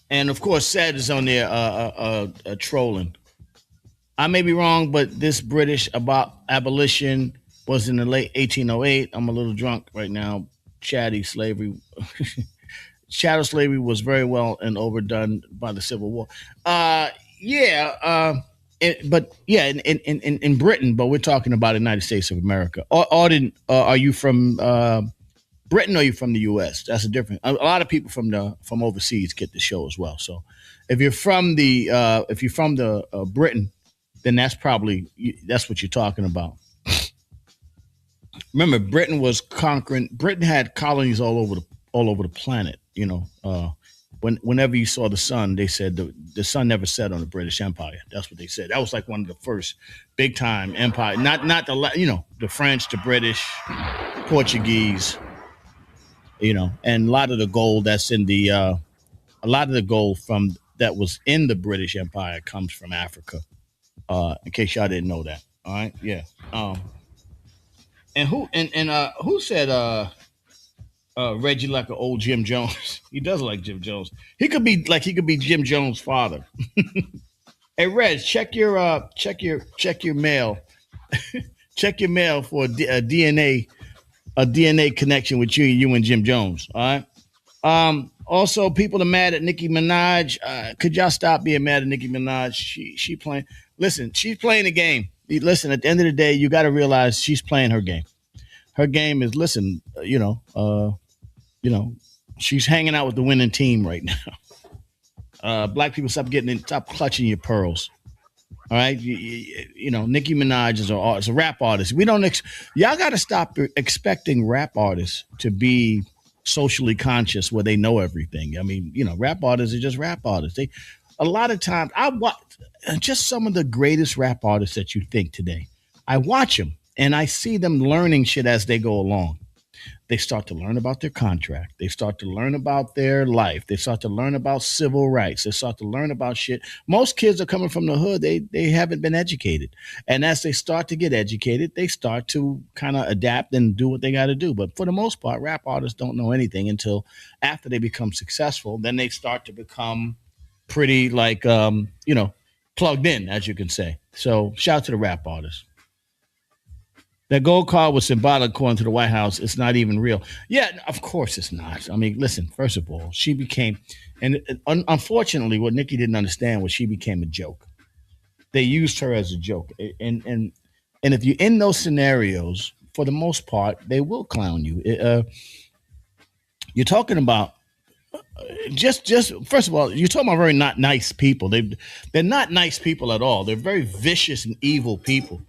And of course, Sad is on there trolling. I may be wrong, but this British about abolition was in the late 1808. I'm a little drunk right now. Chattel slavery was very well and overdone by the Civil War. In Britain, but we're talking about the United States of America. Auden, are you from Britain or are you from the U.S.? That's a different. A lot of people from overseas get the show as well. So if you're from the Britain, then that's what you're talking about. Remember, Britain was conquering. Britain had colonies all over the planet. Whenever you saw the sun, they said the sun never set on the British Empire. That's what they said. That was like one of the first big time empire. Not the French, the British, Portuguese. And a lot of the gold that's in that was in the British Empire comes from Africa. In case y'all didn't know that. All right, yeah. And who said Reggie like an old Jim Jones? He does like Jim Jones. He could be Jim Jones' father. Hey, Reg, check your mail. Check your mail for a DNA connection with you and Jim Jones. All right. Also, people are mad at Nicki Minaj. Could y'all stop being mad at Nicki Minaj? She playing. Listen, she's playing the game. Listen, at the end of the day, you got to realize she's playing her game. Her game is she's hanging out with the winning team right now. Black people, stop clutching your pearls. All right, you know, Nicki Minaj is a rap artist. We don't. Y'all got to stop expecting rap artists to be socially conscious where they know everything. I mean, you know, rap artists are just rap artists. They, a lot of times, I watch just some of the greatest rap artists that you think today. I watch them and I see them learning shit as they go along. They start to learn about their contract. They start to learn about their life. They start to learn about civil rights. They start to learn about shit. Most kids are coming from the hood. They haven't been educated. And as they start to get educated, they start to kind of adapt and do what they got to do. But for the most part, rap artists don't know anything until after they become successful. Then they start to become pretty like, you know, plugged in, as you can say. So shout out to the rap artists. That gold card was symbolic, according to the White House. It's not even real. Yeah, of course it's not. I mean, listen, first of all, she became, and unfortunately, what Nikki didn't understand was she became a joke. They used her as a joke. And if you're in those scenarios, for the most part, they will clown you. You're talking about just first of all, you're talking about very not nice people. They're not nice people at all. They're very vicious and evil people.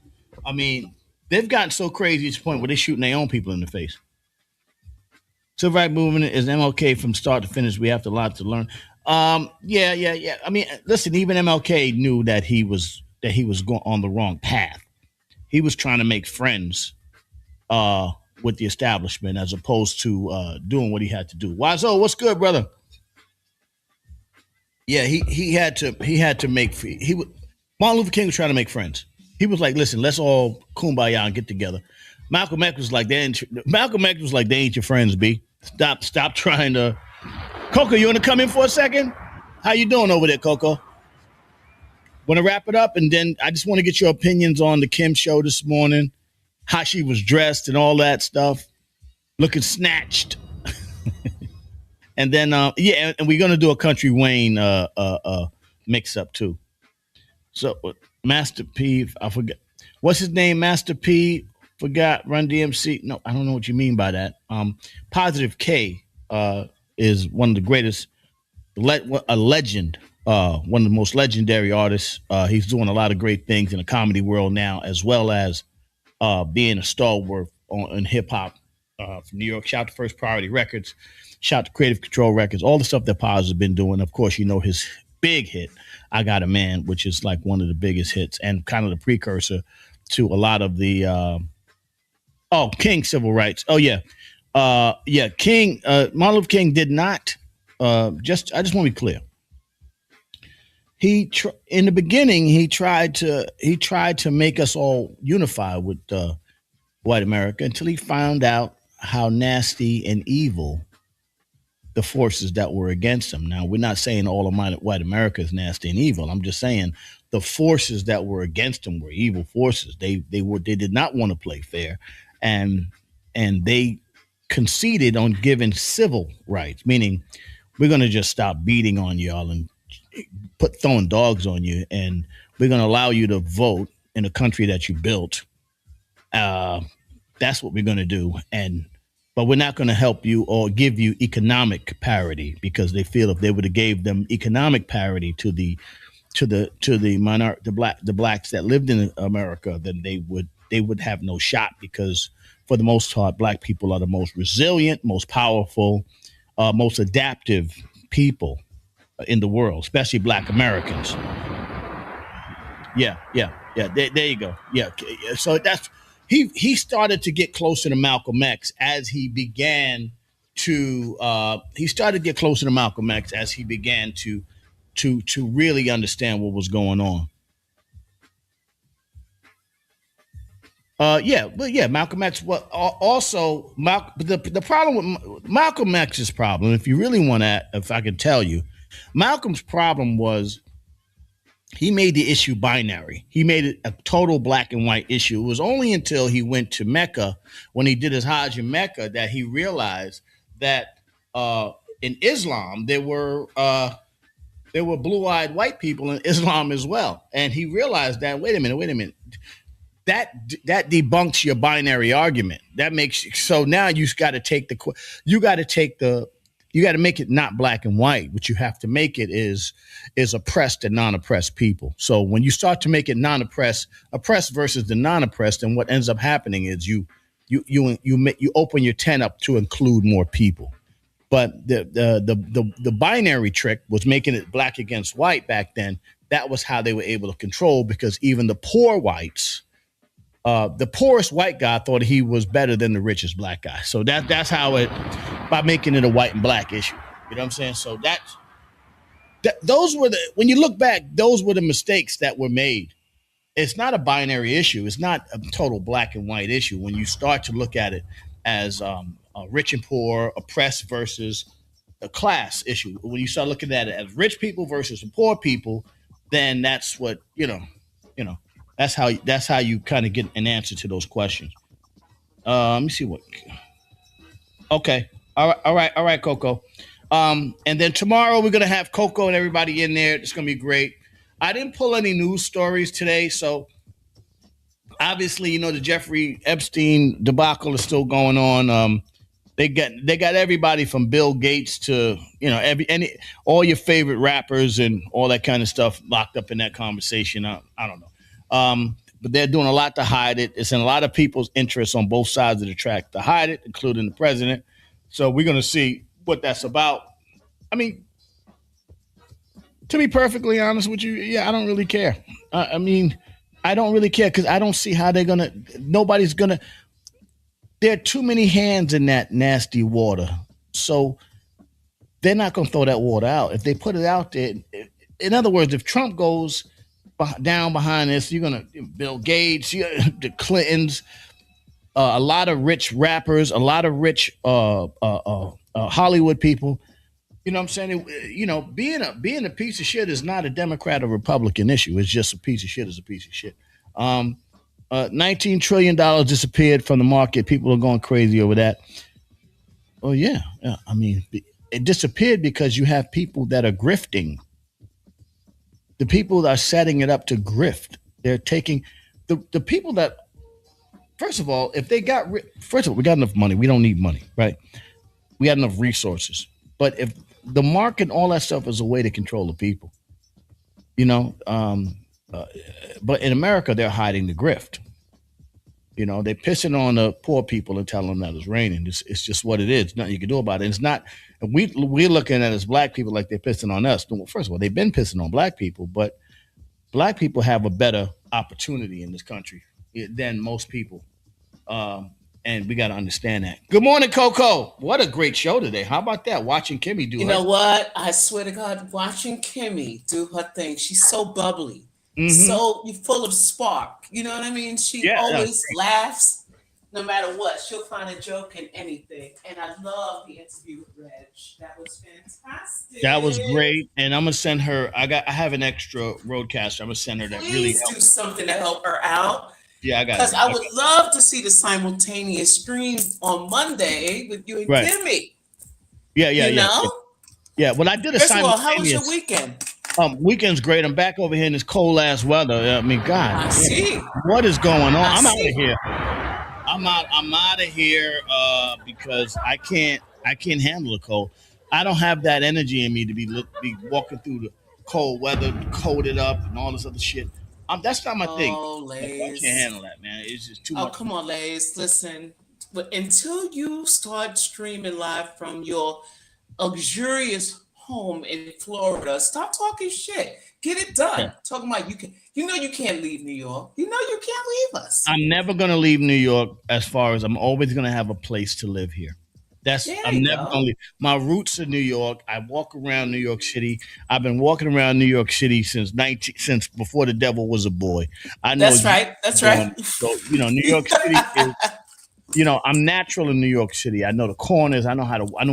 I mean, they've gotten so crazy to the point where they're shooting their own people in the face. Civil rights movement is MLK from start to finish. We have a lot to learn. Yeah. I mean, listen, even MLK knew that he was going on the wrong path. He was trying to make friends with the establishment as opposed to doing what he had to do. Wiseau, what's good, brother? Yeah, he had to make Martin Luther King was trying to make friends. He was like, listen, let's all kumbaya and get together. Malcolm X was like, they ain't your friends, B. Stop trying to. Coco, you want to come in for a second? How you doing over there, Coco? Want to wrap it up? And then I just want to get your opinions on the Kim show this morning, how she was dressed and all that stuff, looking snatched. And then, and we're going to do a Country Wayne mix up too. So Master P, I forget. What's his name? Master P, forgot, Run DMC. No, I don't know what you mean by that. Positive K is one of the greatest, a legend, one of the most legendary artists. He's doing a lot of great things in the comedy world now, as well as being a stalwart in hip hop from New York. Shout out to First Priority Records. Shout out to Creative Control Records. All the stuff that Paz has been doing. Of course, you know his big hit, I Got a Man, which is like one of the biggest hits and kind of the precursor to a lot of the King civil rights. Oh yeah. King, Martin Luther King did not I just want to be clear. In the beginning, he tried to make us all unify with white America until he found out how nasty and evil the forces that were against him. Now, we're not saying all of white America is nasty and evil. I'm just saying the forces that were against him were evil forces. They did not want to play fair, and they conceded on giving civil rights, meaning we're going to just stop beating on y'all and throwing dogs on you, and we're going to allow you to vote in a country that you built. That's what we're going to do, but we're not going to help you or give you economic parity, because they feel if they would have gave them economic parity to the blacks that lived in America, then they would have no shot, because for the most part, black people are the most resilient, most powerful, most adaptive people in the world, especially black Americans. Yeah. There you go. Yeah. So that's. He started to get closer to Malcolm X as he began to really understand what was going on. Malcolm X. Well, also, the problem with Malcolm X's problem, if you really want to, if I can tell you, Malcolm's problem was, he made the issue binary. He made it a total black and white issue. It was only until he went to Mecca, when he did his Hajj in Mecca, that he realized that in Islam there were blue-eyed white people in Islam as well. And he realized that, wait a minute. That debunks your binary argument. That makes, so now you got to take the you got to make it not black and white. What you have to make it is oppressed and non-oppressed people. So when you start to make it non-oppressed, oppressed versus the non-oppressed, then what ends up happening is you open your tent up to include more people. But the binary trick was making it black against white back then. That was how they were able to control, because even the poor whites, the poorest white guy thought he was better than the richest black guy. So that's how it, by making it a white and black issue. You know what I'm saying? So those were when you look back, those were the mistakes that were made. It's not a binary issue. It's not a total black and white issue. When you start to look at it as rich and poor, oppressed versus a class issue, when you start looking at it as rich people versus poor people, then that's what, that's how you kind of get an answer to those questions. Let me see what. Okay. All right, Coco. And then tomorrow we're gonna have Coco and everybody in there. It's gonna be great. I didn't pull any news stories today, so obviously, the Jeffrey Epstein debacle is still going on. They got everybody from Bill Gates to all your favorite rappers and all that kind of stuff locked up in that conversation. I don't know, but they're doing a lot to hide it. It's in a lot of people's interests on both sides of the track to hide it, including the president. So we're gonna see what that's about. I mean, to be perfectly honest with you, I don't really care. I don't really care, because I don't see how nobody's gonna. There are too many hands in that nasty water, so they're not gonna throw that water out. If they put it out there, in other words, if Trump goes down behind this, you're gonna Bill Gates, the Clintons, a lot of rich rappers, a lot of rich Hollywood people. You know what I'm saying? Being a piece of shit is not a Democrat or Republican issue. It's just a piece of shit is a piece of shit. $19 trillion disappeared from the market. People are going crazy over that. Oh, yeah. I mean, it disappeared because you have people that are grifting. The people that are setting it up to grift. They're taking the people that, first of all, we got enough money. We don't need money, right? We got enough resources. But if the market, all that stuff is a way to control the people, but in America, they're hiding the grift. They're pissing on the poor people and telling them that it's raining. It's just what it is. Nothing you can do about it. It's not. We're looking at it as black people like they're pissing on us. Well, first of all, they've been pissing on black people, but black people have a better opportunity in this country than most people. And we got to understand that. Good morning, Coco. What a great show today. How about that? Watching Kimmy do You know what? I swear to God, watching Kimmy do her thing. She's so bubbly. So full of spark. You know what I mean? She always laughs no matter what. She'll find a joke in anything. And I love the interview with Reg. That was fantastic. That was great. And I'm gonna send her. I have an extra roadcaster. I'm gonna send her that. Please do something to help her out. Yeah, I got it. Because I would love to see the simultaneous stream on Monday with you and Kimmy. Yeah. Yeah. Well, I did a simultaneous. First of all, how was your weekend? Weekend's great. I'm back over here in this cold ass weather. I mean, God, I see. What is going on? I'm out of here. I'm out of here because I can't handle the cold. I don't have that energy in me to be walking through the cold weather, coated up, and all this other shit. That's not my thing. Lays. I can't handle that, man. It's just too much. Oh, come on, Lays. Listen, but until you start streaming live from your luxurious home in Florida, stop talking shit. Get it done. Yeah. Talking about you can't leave New York. You can't leave us. I'm never gonna leave New York. As far as I'm always gonna have a place to live here. I'm never gonna leave. My roots are New York. I walk around New York City. I've been walking around New York City since before the devil was a boy. I know that's right. That's right. So New York City is. I'm natural in New York City. I know the corners. I know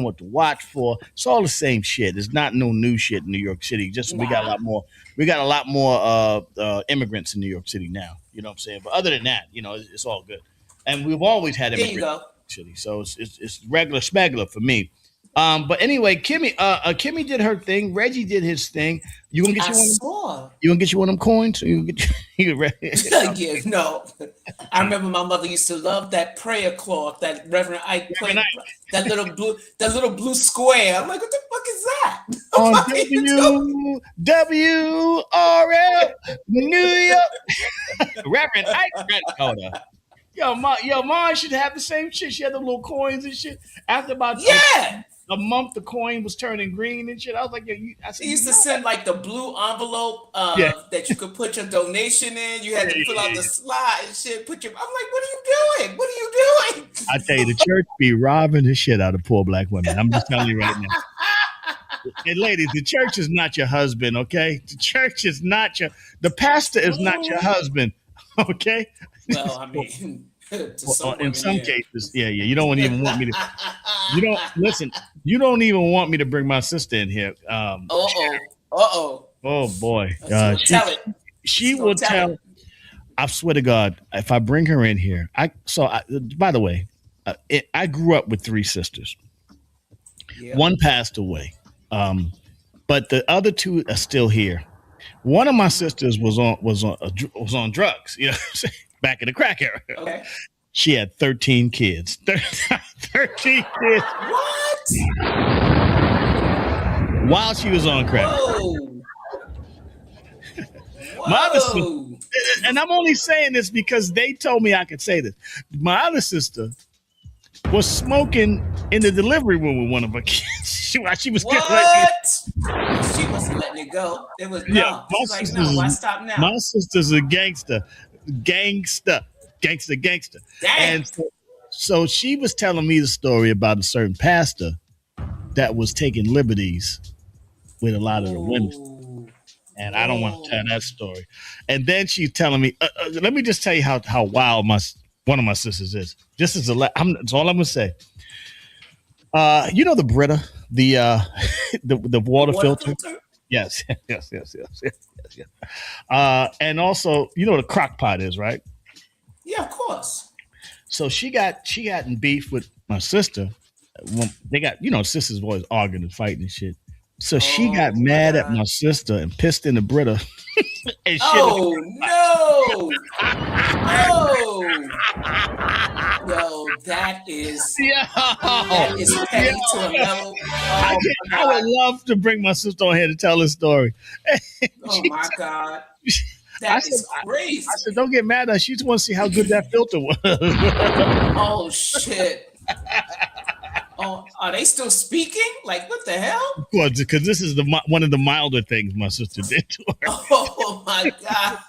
what to watch for. It's all the same shit. There's not no new shit in New York City. We got a lot more. We got a lot more immigrants in New York City now. You know what I'm saying? But other than that, it's all good. And we've always had immigrants in New York City. So it's regular smuggler for me. But anyway, Kimmy did her thing. Reggie did his thing. You gonna get I you one? saw. You gonna get you one of them coins? You gonna get Yeah, no. I remember my mother used to love that prayer cloth that Reverend Ike played. That little blue square. I'm like, what the fuck is that? On WRL New York. Reverend Ike. Hold on. Yo, mom should have the same shit. She had the little coins and shit. After about a month, the coin was turning green and shit. I was like, he used to send like the blue envelope that you could put your donation in. You had to fill out the slide and shit. I'm like, what are you doing? What are you doing? I tell you, the church be robbing the shit out of poor black women. I'm just telling you right now. Hey, ladies, the church is not your husband, okay? The church is not the pastor is not your husband, okay? Well, I mean, in some cases, yeah. You don't even want me to. You don't listen. You don't even want me to bring my sister in here. Oh boy. She will tell. I swear to God, if I bring her in here, by the way, I grew up with 3 sisters. Yeah. One passed away, but the other 2 are still here. One of my sisters was on drugs. You know. Back in the crack era. Okay. She had 13 kids. 13 kids. What? While she was on crack. Whoa. My other sister, and I'm only saying this because they told me I could say this. My other sister was smoking in the delivery room with one of her kids. She was She wasn't letting it go. It was why stop now? My sister's a gangster. Gangster. Dang. And so she was telling me the story about a certain pastor that was taking liberties with a lot of the women. And I don't want to tell that story. And then she's telling me, let me just tell you how wild one of my sisters is. That's all I'm gonna say. You know the Brita, the water filter? Yes. And also, you know what a crock pot is, right? Yeah, of course. So she got in beef with my sister. They got, sisters always arguing and fighting and shit. So she got mad at my sister and pissed in the Brita. And no! Yo, that is petty to a level. I would love to bring my sister on here to tell this story. Oh my God. That is crazy. I said, don't get mad at her. She just wants to see how good that filter was. Oh, shit. Oh, are they still speaking? Like, what the hell? Well, because this is one of the milder things my sister did to her. Oh, my God.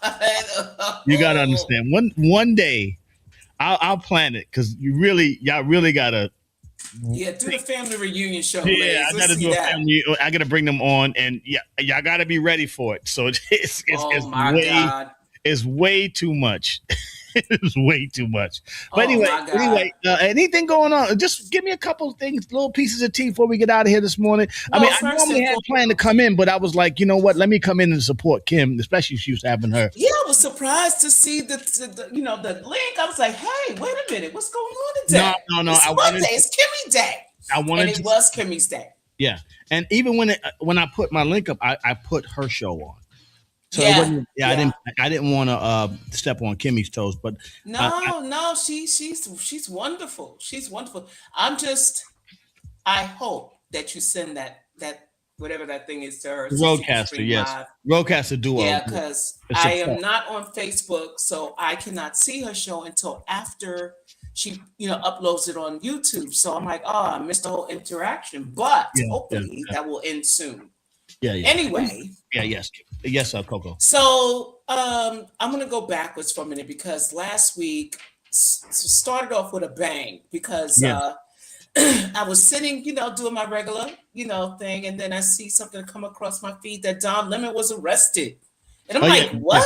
You got to understand. One day, I'll plan it because y'all really got to. Yeah, do the family reunion show. Yeah, I got to do a family. I got to bring them on, and y'all got to be ready for it. So God. It's way too much. It's way too much. But anyway, anything going on? Just give me a couple of things, little pieces of tea before we get out of here this morning. I normally had planned to come in, but I was like, you know what? Let me come in and support Kim, especially if she was having her. Yeah, I was surprised to see the link. I was like, hey, wait a minute, what's going on today? No. It's Kimmie Day. It was Kimmie's Day. Yeah, and even when I put my link up, I put her show on. So I didn't want to step on Kimmie's toes, but she's wonderful. She's wonderful. I hope that you send that whatever that thing is to her. Roadcaster, yes. Roadcaster Duo. Yeah, because I am not on Facebook, so I cannot see her show until after she uploads it on YouTube. So I'm like, I missed the whole interaction, but hopefully that will end soon. Yeah. Anyway. Yeah. Yes, Coco. So I'm gonna go backwards for a minute because last week started off with a bang because I was sitting, doing my regular, thing, and then I see something come across my feed that Don Lemon was arrested, and I'm what?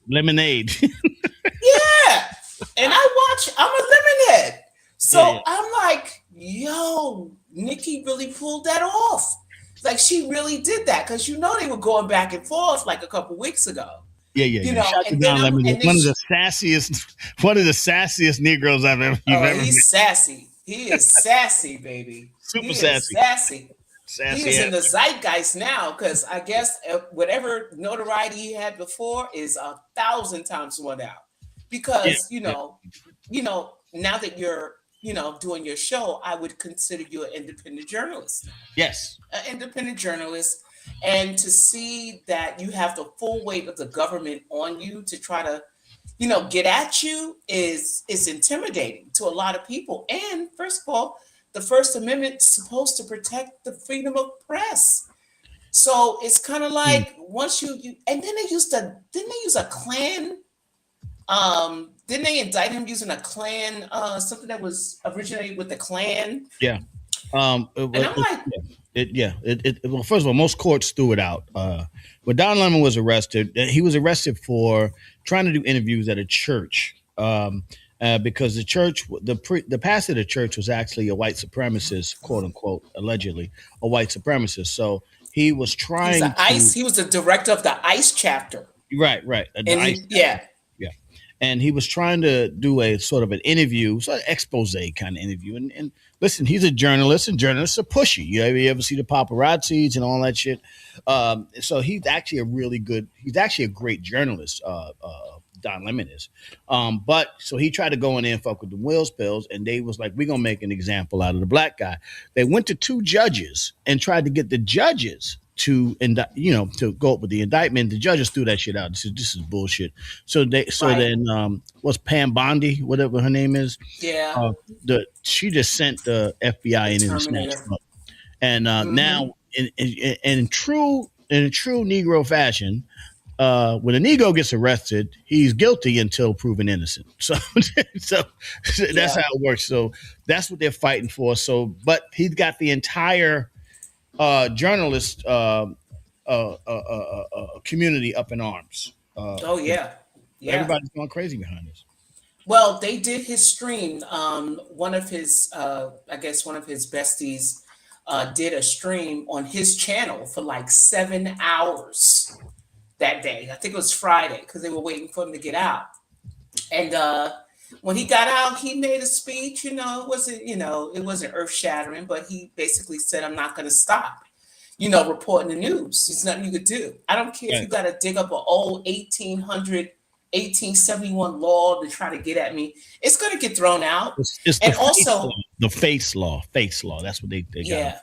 Lemonade. Yeah, and I'm a lemonhead, so I'm like, yo, Nikki really pulled that off. Like she really did that because they were going back and forth like a couple weeks ago. Yeah. Shout to Don Lemon. One of the sassiest Negroes you've ever met. He's sassy. He is sassy, baby. Super he sassy. Is sassy. Sassy. He is in the zeitgeist now because I guess whatever notoriety he had before is 1,000 times more now. Because now that you're doing your show, I would consider you an independent journalist. Yes, an independent journalist, and to see that you have the full weight of the government on you to try to get at you is intimidating to a lot of people. And first of all, the First Amendment is supposed to protect the freedom of press. So it's kind of like once you and then they use a Klan. Didn't they indict him using a Klan, something that was originated with the Klan? Yeah. And I'm like, well, first of all, most courts threw it out. When Don Lemon was arrested, he was arrested for trying to do interviews at a church. Because the church, the pastor of the church was actually a white supremacist, quote unquote, allegedly a white supremacist. So he was trying he was the director of the ICE chapter. Right. And he was trying to do a sort of an interview, sort of expose kind of interview. And listen, he's a journalist, and journalists are pushy. You ever see the paparazzis and all that shit? So he's actually a great journalist. Don Lemon is. But so he tried to go in there and fuck with the Wills Pills, and they was like, we're going to make an example out of the black guy. They went to 2 judges and tried to get the judges to go up with the indictment. The judges threw that shit out. This is bullshit. Then what's Pam Bondi, whatever her name is? Yeah. She just sent the FBI in and snatched him up. And now in true Negro fashion, when a Negro gets arrested, he's guilty until proven innocent. So that's how it works. So that's what they're fighting for. So, but he's got the entire journalist community up in arms. Everybody's going crazy behind this. Well, they did his stream. One of his besties did a stream on his channel for like 7 hours that day. I think it was Friday because they were waiting for him to get out. And when he got out, he made a speech. It wasn't earth shattering, but he basically said, "I'm not going to stop, reporting the news. There's nothing you could do. I don't care if you got to dig up an old 1871 law to try to get at me. It's going to get thrown out." It's the face law. That's what they got.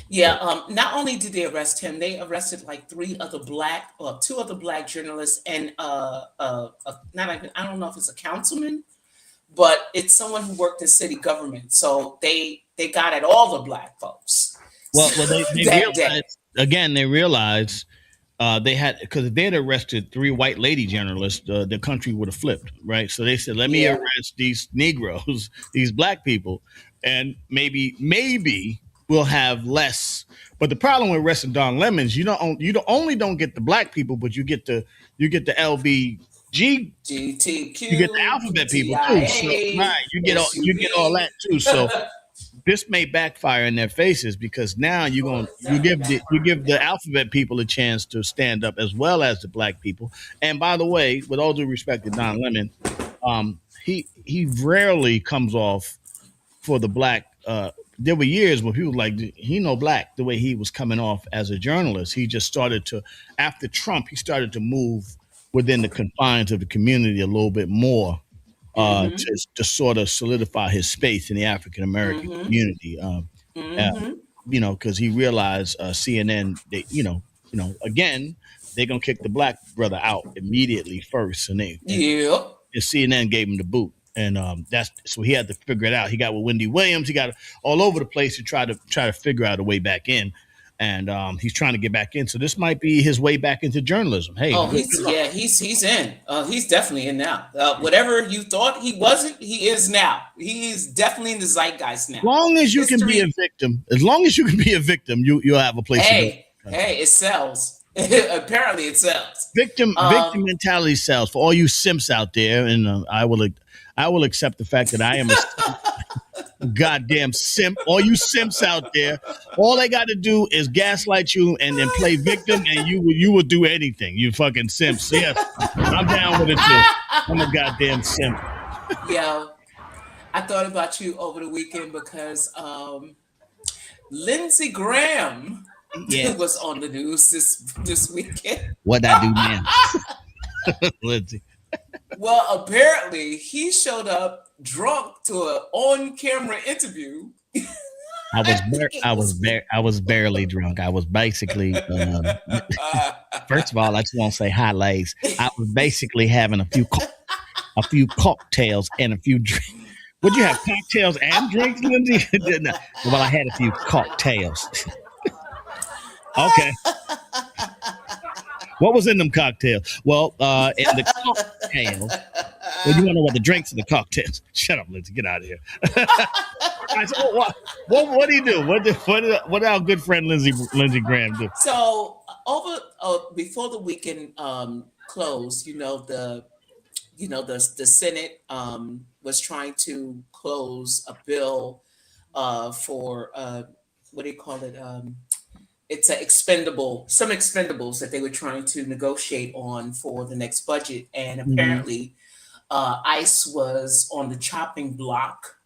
Yeah. Not only did they arrest him, they arrested like 2 other black journalists, and I don't know if it's a councilman, but it's someone who worked in city government. So they got at all the black folks. Well, they realized they had, because if they had arrested 3 white lady journalists, the country would have flipped, right? So they said, let me arrest these Negroes, these black people, and maybe we'll have less. But the problem with arresting Don Lemon is you don't get the black people, but you get the LBGTQ, you get the alphabet people too. So, right, you get all that too. So this may backfire in their faces, because now you give the alphabet people a chance to stand up as well as the black people. And by the way, with all due respect to Don Lemon, he rarely comes off for the black. There were years when people like, he no black, the way he was coming off as a journalist. He just started to, after Trump, he started to move within the confines of the community a little bit more, to sort of solidify his space in the African-American community. Because he realized CNN, again, they're going to kick the black brother out immediately first. And CNN gave him the boot. And so he had to figure it out. He got with Wendy Williams. He got all over the place to try to figure out a way back in. And he's trying to get back in. So this might be his way back into journalism. Hey, he's in. He's definitely in now. Whatever you thought he wasn't, he is now. He is definitely in the zeitgeist now. As long as you can be a victim, you'll have a place to go. Hey, it sells. Apparently, it sells. Victim mentality sells for all you simps out there, and I will accept the fact that I am a goddamn simp. All you simps out there, all they got to do is gaslight you and then play victim, and you will do anything. You fucking simps. Yes, I'm down with it too. I'm a goddamn simp. Yo, I thought about you over the weekend because Lindsey Graham was on the news this weekend. What'd I do now? Lindsey. Well, apparently he showed up drunk to an on-camera interview. I was barely drunk. I was basically first of all, I just want to say highlights. I was basically having a few cocktails and a few drinks. Would you have cocktails and drinks, Lindsey? Well, I had a few cocktails. Okay. What was in them cocktails? Well, in the cocktails. Well, you want to know what the drinks and the cocktails? Shut up, Lindsey. Get out of here. I said, what do you do? What did our good friend Lindsey Graham do? So before the weekend closed, the Senate was trying to close a bill for what do you call it? It's some expendables that they were trying to negotiate on for the next budget, and apparently ICE was on the chopping block,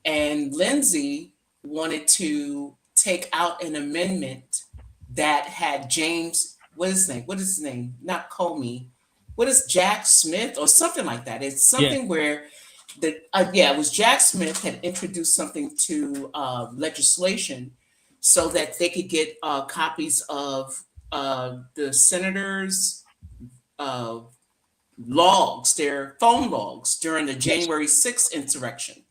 and Lindsey wanted to take out an amendment that had James, what is his name? Not Comey. What is Jack Smith or something like that? It's something where it was Jack Smith had introduced something to legislation so that they could get copies of the senators' logs, their phone logs during the January 6th insurrection.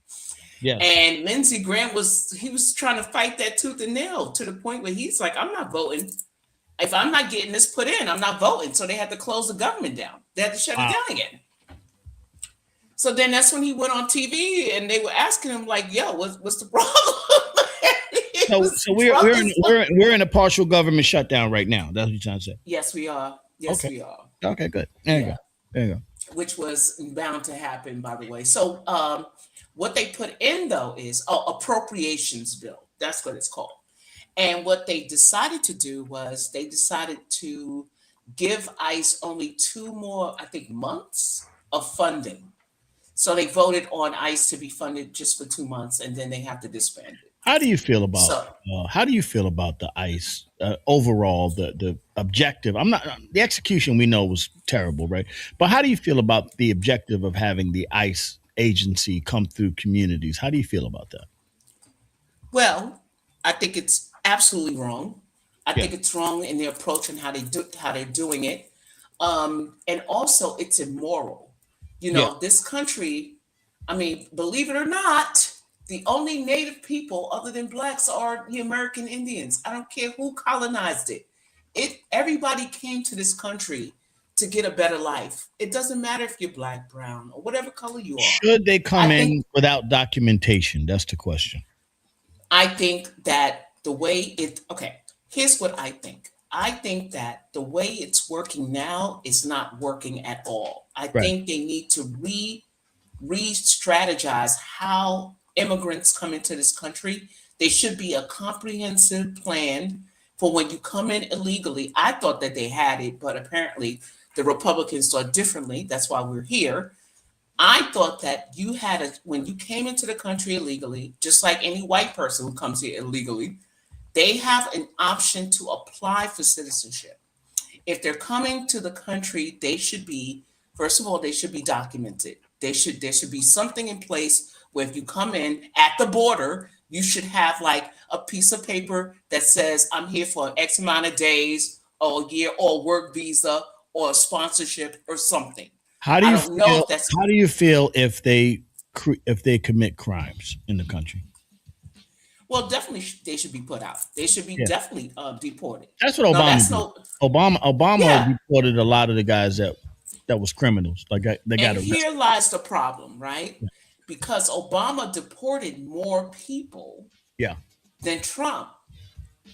Yeah. And Lindsey Graham was trying to fight that tooth and nail to the point where he's like, I'm not voting. If I'm not getting this put in, I'm not voting. So they had to close the government down. They had to shut it down again. So then that's when he went on TV and they were asking him like, yo, what's the problem? So we're in a partial government shutdown right now. That's what you're trying to say. Yes, we are. Yes, we are. Okay, good. There you go. Which was bound to happen, by the way. So what they put in though is appropriations bill. That's what it's called. And what they decided to do was they decided to give ICE only 2 more, I think, months of funding. So they voted on ICE to be funded just for 2 months, and then they have to disband it. How do you feel about the ICE overall? The objective. The execution we know was terrible, right? But how do you feel about the objective of having the ICE agency come through communities? How do you feel about that? Well, I think it's absolutely wrong. I think it's wrong in their approach and how they're doing it, and also it's immoral. This country. I mean, believe it or not. The only native people other than blacks are the American Indians. I don't care who colonized it. Everybody came to this country to get a better life. It doesn't matter if you're black, brown, or whatever color you are. Should they come in without documentation? That's the question. I think that here's what I think. I think that the way it's working now is not working at all. I think they need to re-strategize how immigrants come into this country. There should be a comprehensive plan for when you come in illegally. I thought that they had it, but apparently the Republicans thought differently. That's why we're here. I thought that when you came into the country illegally, just like any white person who comes here illegally, they have an option to apply for citizenship. If they're coming to the country, first of all, they should be documented. There should be something in place where if you come in at the border, you should have like a piece of paper that says, I'm here for X amount of days or a year or a work visa or a sponsorship or something. How do you feel if they commit crimes in the country? Well, definitely they should be put out. They should be definitely deported. That's what Obama deported a lot of the guys that was criminals. Like they got arrested. Here lies the problem, right? Yeah. Because Obama deported more people than Trump.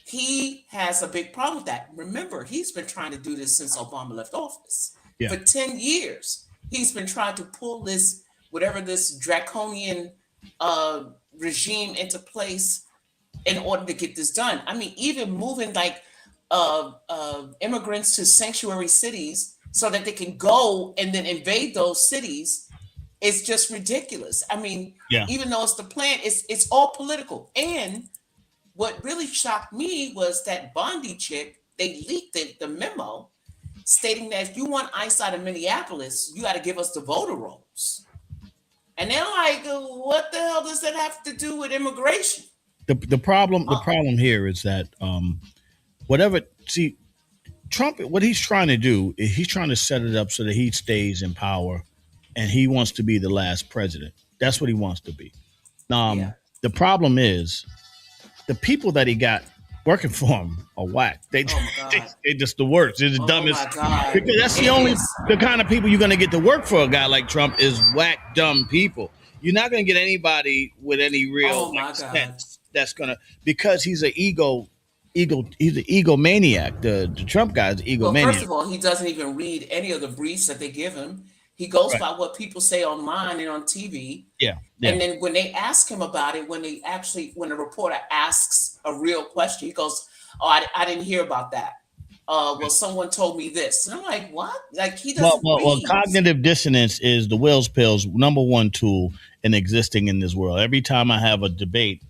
He has a big problem with that. Remember, he's been trying to do this since Obama left office. For 10 years. He's been trying to pull this draconian regime into place in order to get this done. I mean, even moving like immigrants to sanctuary cities so that they can go and then invade those cities It's just ridiculous. I mean, Yeah. even though it's the plan, it's all political. And what really shocked me was that Bondi chick, they leaked the memo stating that if you want ICE out of Minneapolis, you got to give us the voter rolls. And they're like, what the hell does that have to do with immigration? The problem here is that Trump, what he's trying to do is he's trying to set it up so that he stays in power, and he wants to be the last president. That's what he wants to be. The problem is the people that he got working for him are whack. They just the worst. They're the dumbest. Because that's the kind of people you're going to get to work for a guy like Trump is whack, dumb people. You're not going to get anybody with any real sense that's going to, because he's an he's an egomaniac. The Trump guy is an egomaniac. Well, first of all, he doesn't even read any of the briefs that they give him. He goes by what people say online and on TV. Yeah. And then when they ask him about it, when a reporter asks a real question, he goes, "Oh, I didn't hear about that. Well, someone told me this." And I'm like, "What?" Like, he doesn't. Well, cognitive dissonance is the Will's Pill's number one tool in existing in this world. Every time I have a debate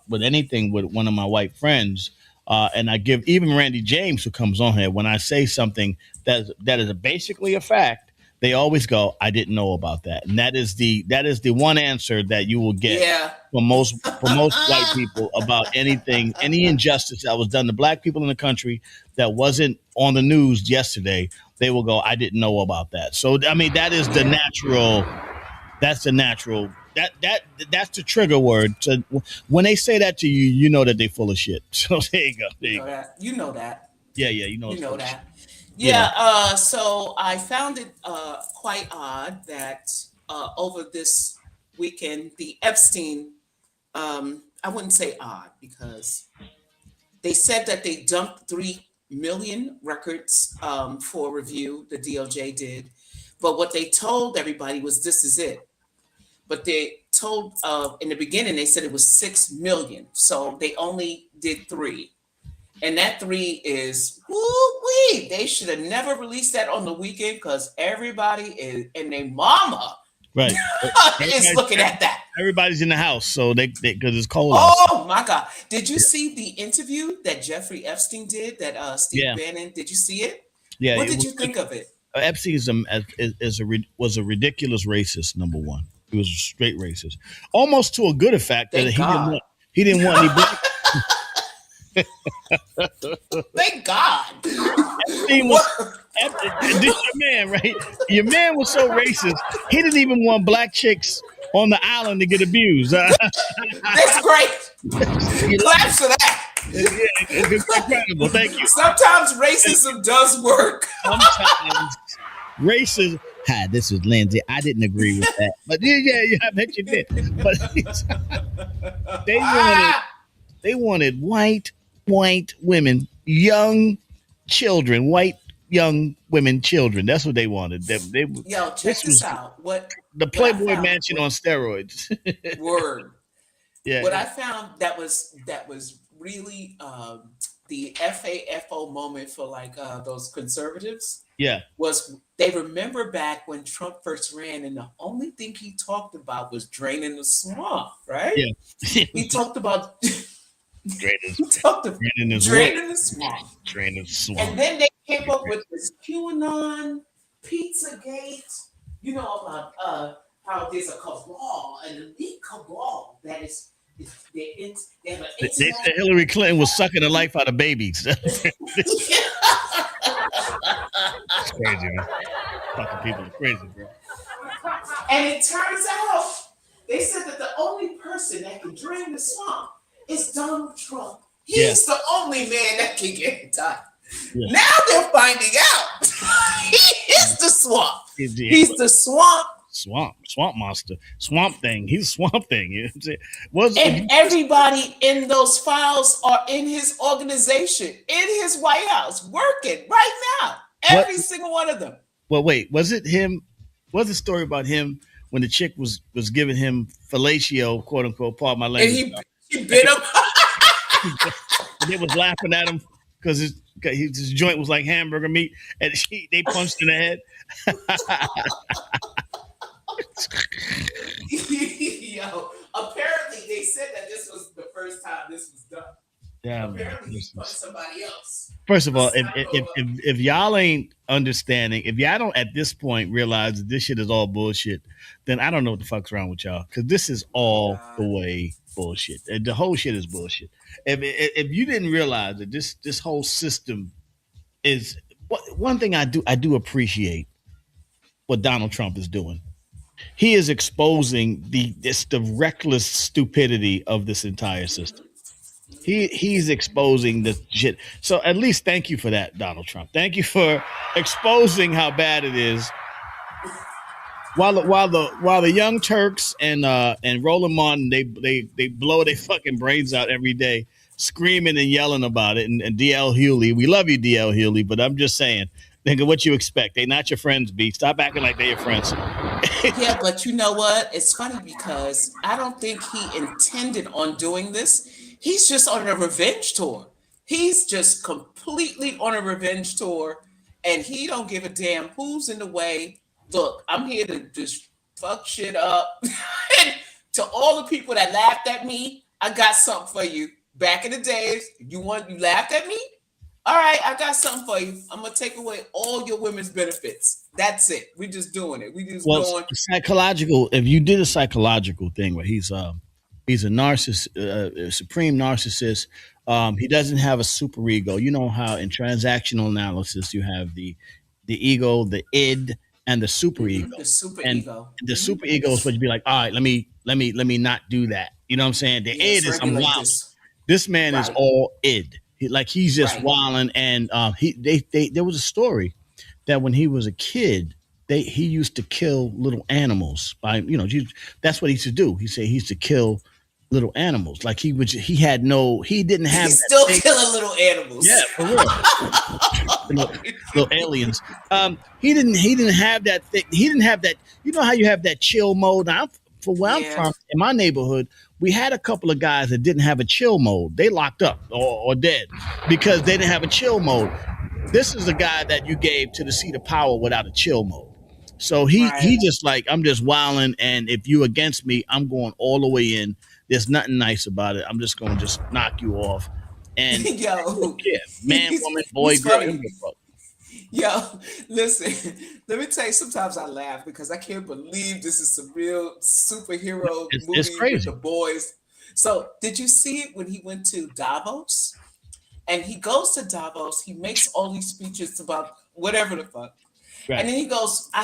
with anything with one of my white friends, and I give even Randy James, who comes on here, when I say something that is basically a fact, they always go, "I didn't know about that," and that is the one answer that you will get from most white people about anything, any injustice that was done to black people in the country that wasn't on the news yesterday. They will go, "I didn't know about that." So I mean, that is the natural. That's the natural. That's the trigger word. So when they say that to you, you know that they're full of shit. So there you go. You know that. Yeah, you know that. Yeah. So I found it quite odd that over this weekend, the Epstein, I wouldn't say odd because they said that they dumped 3 million records for review. The DOJ did. But what they told everybody was this is it. But they told in the beginning, they said it was 6 million. So they only did 3. And that 3 is, woo-wee. They should have never released that on the weekend because everybody is, and their mama is looking at that. Everybody's in the house, so they because it's cold. Oh my God! Did you see the interview that Jeffrey Epstein did? That Steve Bannon. Did you see it? Yeah. What did you think of it? Epstein was a ridiculous racist. Number one, he was a straight racist, almost to a good effect that he didn't want any black. Thank God. Epstein this your man, right? Your man was so racist, he didn't even want black chicks on the island to get abused. That's great. Claps for that. Yeah, it's incredible. Thank you. Sometimes racism does work. Sometimes racism. Hi, this is Lindsay. I didn't agree with that, but yeah, I bet you did. But they wanted white women, young children, white young women, children. That's what they wanted. Yo, check this out. The Playboy Mansion on steroids. Word. Yeah. What I found that was really the FAFO moment for like those conservatives. Yeah. Was they remember back when Trump first ran and the only thing he talked about was draining the swamp, right? Yeah. He talked about draining the swamp. Draining the swamp. And then they came up with this QAnon, Pizzagate, you know, about how there's a cabal, an elite cabal that is they said Hillary Clinton was sucking the life out of babies. It's crazy, man. Fucking people are crazy, bro. And it turns out they said that the only person that can drain the swamp is Donald Trump. He's the only man that can get it done. Yeah. Now they're finding out he is the swamp. He's the swamp. Swamp monster, swamp thing. He's a swamp thing. You know what I'm saying? And everybody in those files are in his organization, in his White House, working right now. Every single one of them. Well, wait, was it him? Was the story about him when the chick was giving him fellatio, quote unquote, pardon my language? And he bit him. And they was laughing at him because his joint was like hamburger meat, and they punched in the head. Yo, apparently they said that this was the first time this was done. Yeah, apparently he punched somebody else. First of all, if y'all ain't understanding, if y'all don't at this point realize that this shit is all bullshit, then I don't know what the fuck's wrong with y'all, because this is all the way bullshit. The whole shit is bullshit. If you didn't realize that this whole system is one thing, I do appreciate what Donald Trump is doing. He is exposing the reckless stupidity of this entire system. He's exposing the shit. So at least thank you for that, Donald Trump. Thank you for exposing how bad it is. While the Young Turks and Roland Martin, they blow their fucking brains out every day, screaming and yelling about it. And DL Hewley, we love you, DL Hewley, but I'm just saying, nigga, what you expect? They not your friends, B. Stop acting like they your friends. Yeah, but you know what? It's funny because I don't think he intended on doing this. He's just on a revenge tour. He's just completely on a revenge tour, and he don't give a damn who's in the way. Look, I'm here to just fuck shit up. And to all the people that laughed at me, I got something for you. Back in the days, you laughed at me? All right, I got something for you. I'm gonna take away all your women's benefits. That's it. We just doing it. We just going psychological. If you did a psychological thing where he's a narcissist, supreme narcissist. He doesn't have a super ego. You know how in transactional analysis you have the ego, the id, and the super ego. The super ego. The super ego is what you'd be like, all right, let me not do that. You know what I'm saying? The id is I'm wild. This man is all id. He's just wilding. And there was a story that when he was a kid, he used to kill little animals by, that's what he used to do. He said he used to kill little animals. Like he didn't have He's still killing little animals. Yeah, for real. little aliens. He didn't have that thing. He didn't have that. You know how you have that chill mode? I'm from, in my neighborhood, we had a couple of guys that didn't have a chill mode. They locked up or dead because they didn't have a chill mode. This is the guy that you gave to the seat of power without a chill mode. So he just like, I'm just wilding, and if you against me, I'm going all the way in. There's nothing nice about it. I'm just going to just knock you off. And man, woman, boy, girl. Yo, listen, let me tell you, sometimes I laugh because I can't believe this is some real superhero movie with the boys. So did you see it when he went to Davos? And he goes to Davos, he makes all these speeches about whatever the fuck. Right. And then he goes, I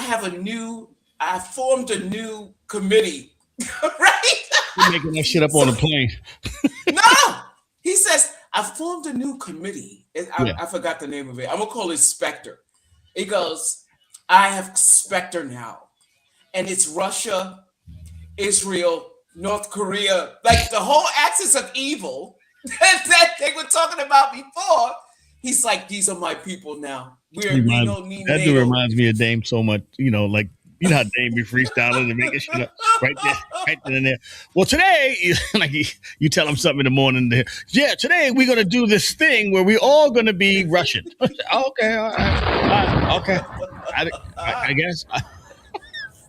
formed a new committee. Right? You're making that shit up on the plane. No! He says, I formed a new committee. I forgot the name of it. I'm going to call it Spectre. He goes, I have Spectre now. And it's Russia, Israel, North Korea, like the whole axis of evil that they were talking about before. He's like, these are my people now. We don't need that dude reminds me of Dame so much, like, you know how Dame be freestyling and making shit up right then and there. Well, today, like you tell him something in the morning. Yeah, today we're gonna do this thing where we all gonna be Russian. Okay, all right, okay. I guess.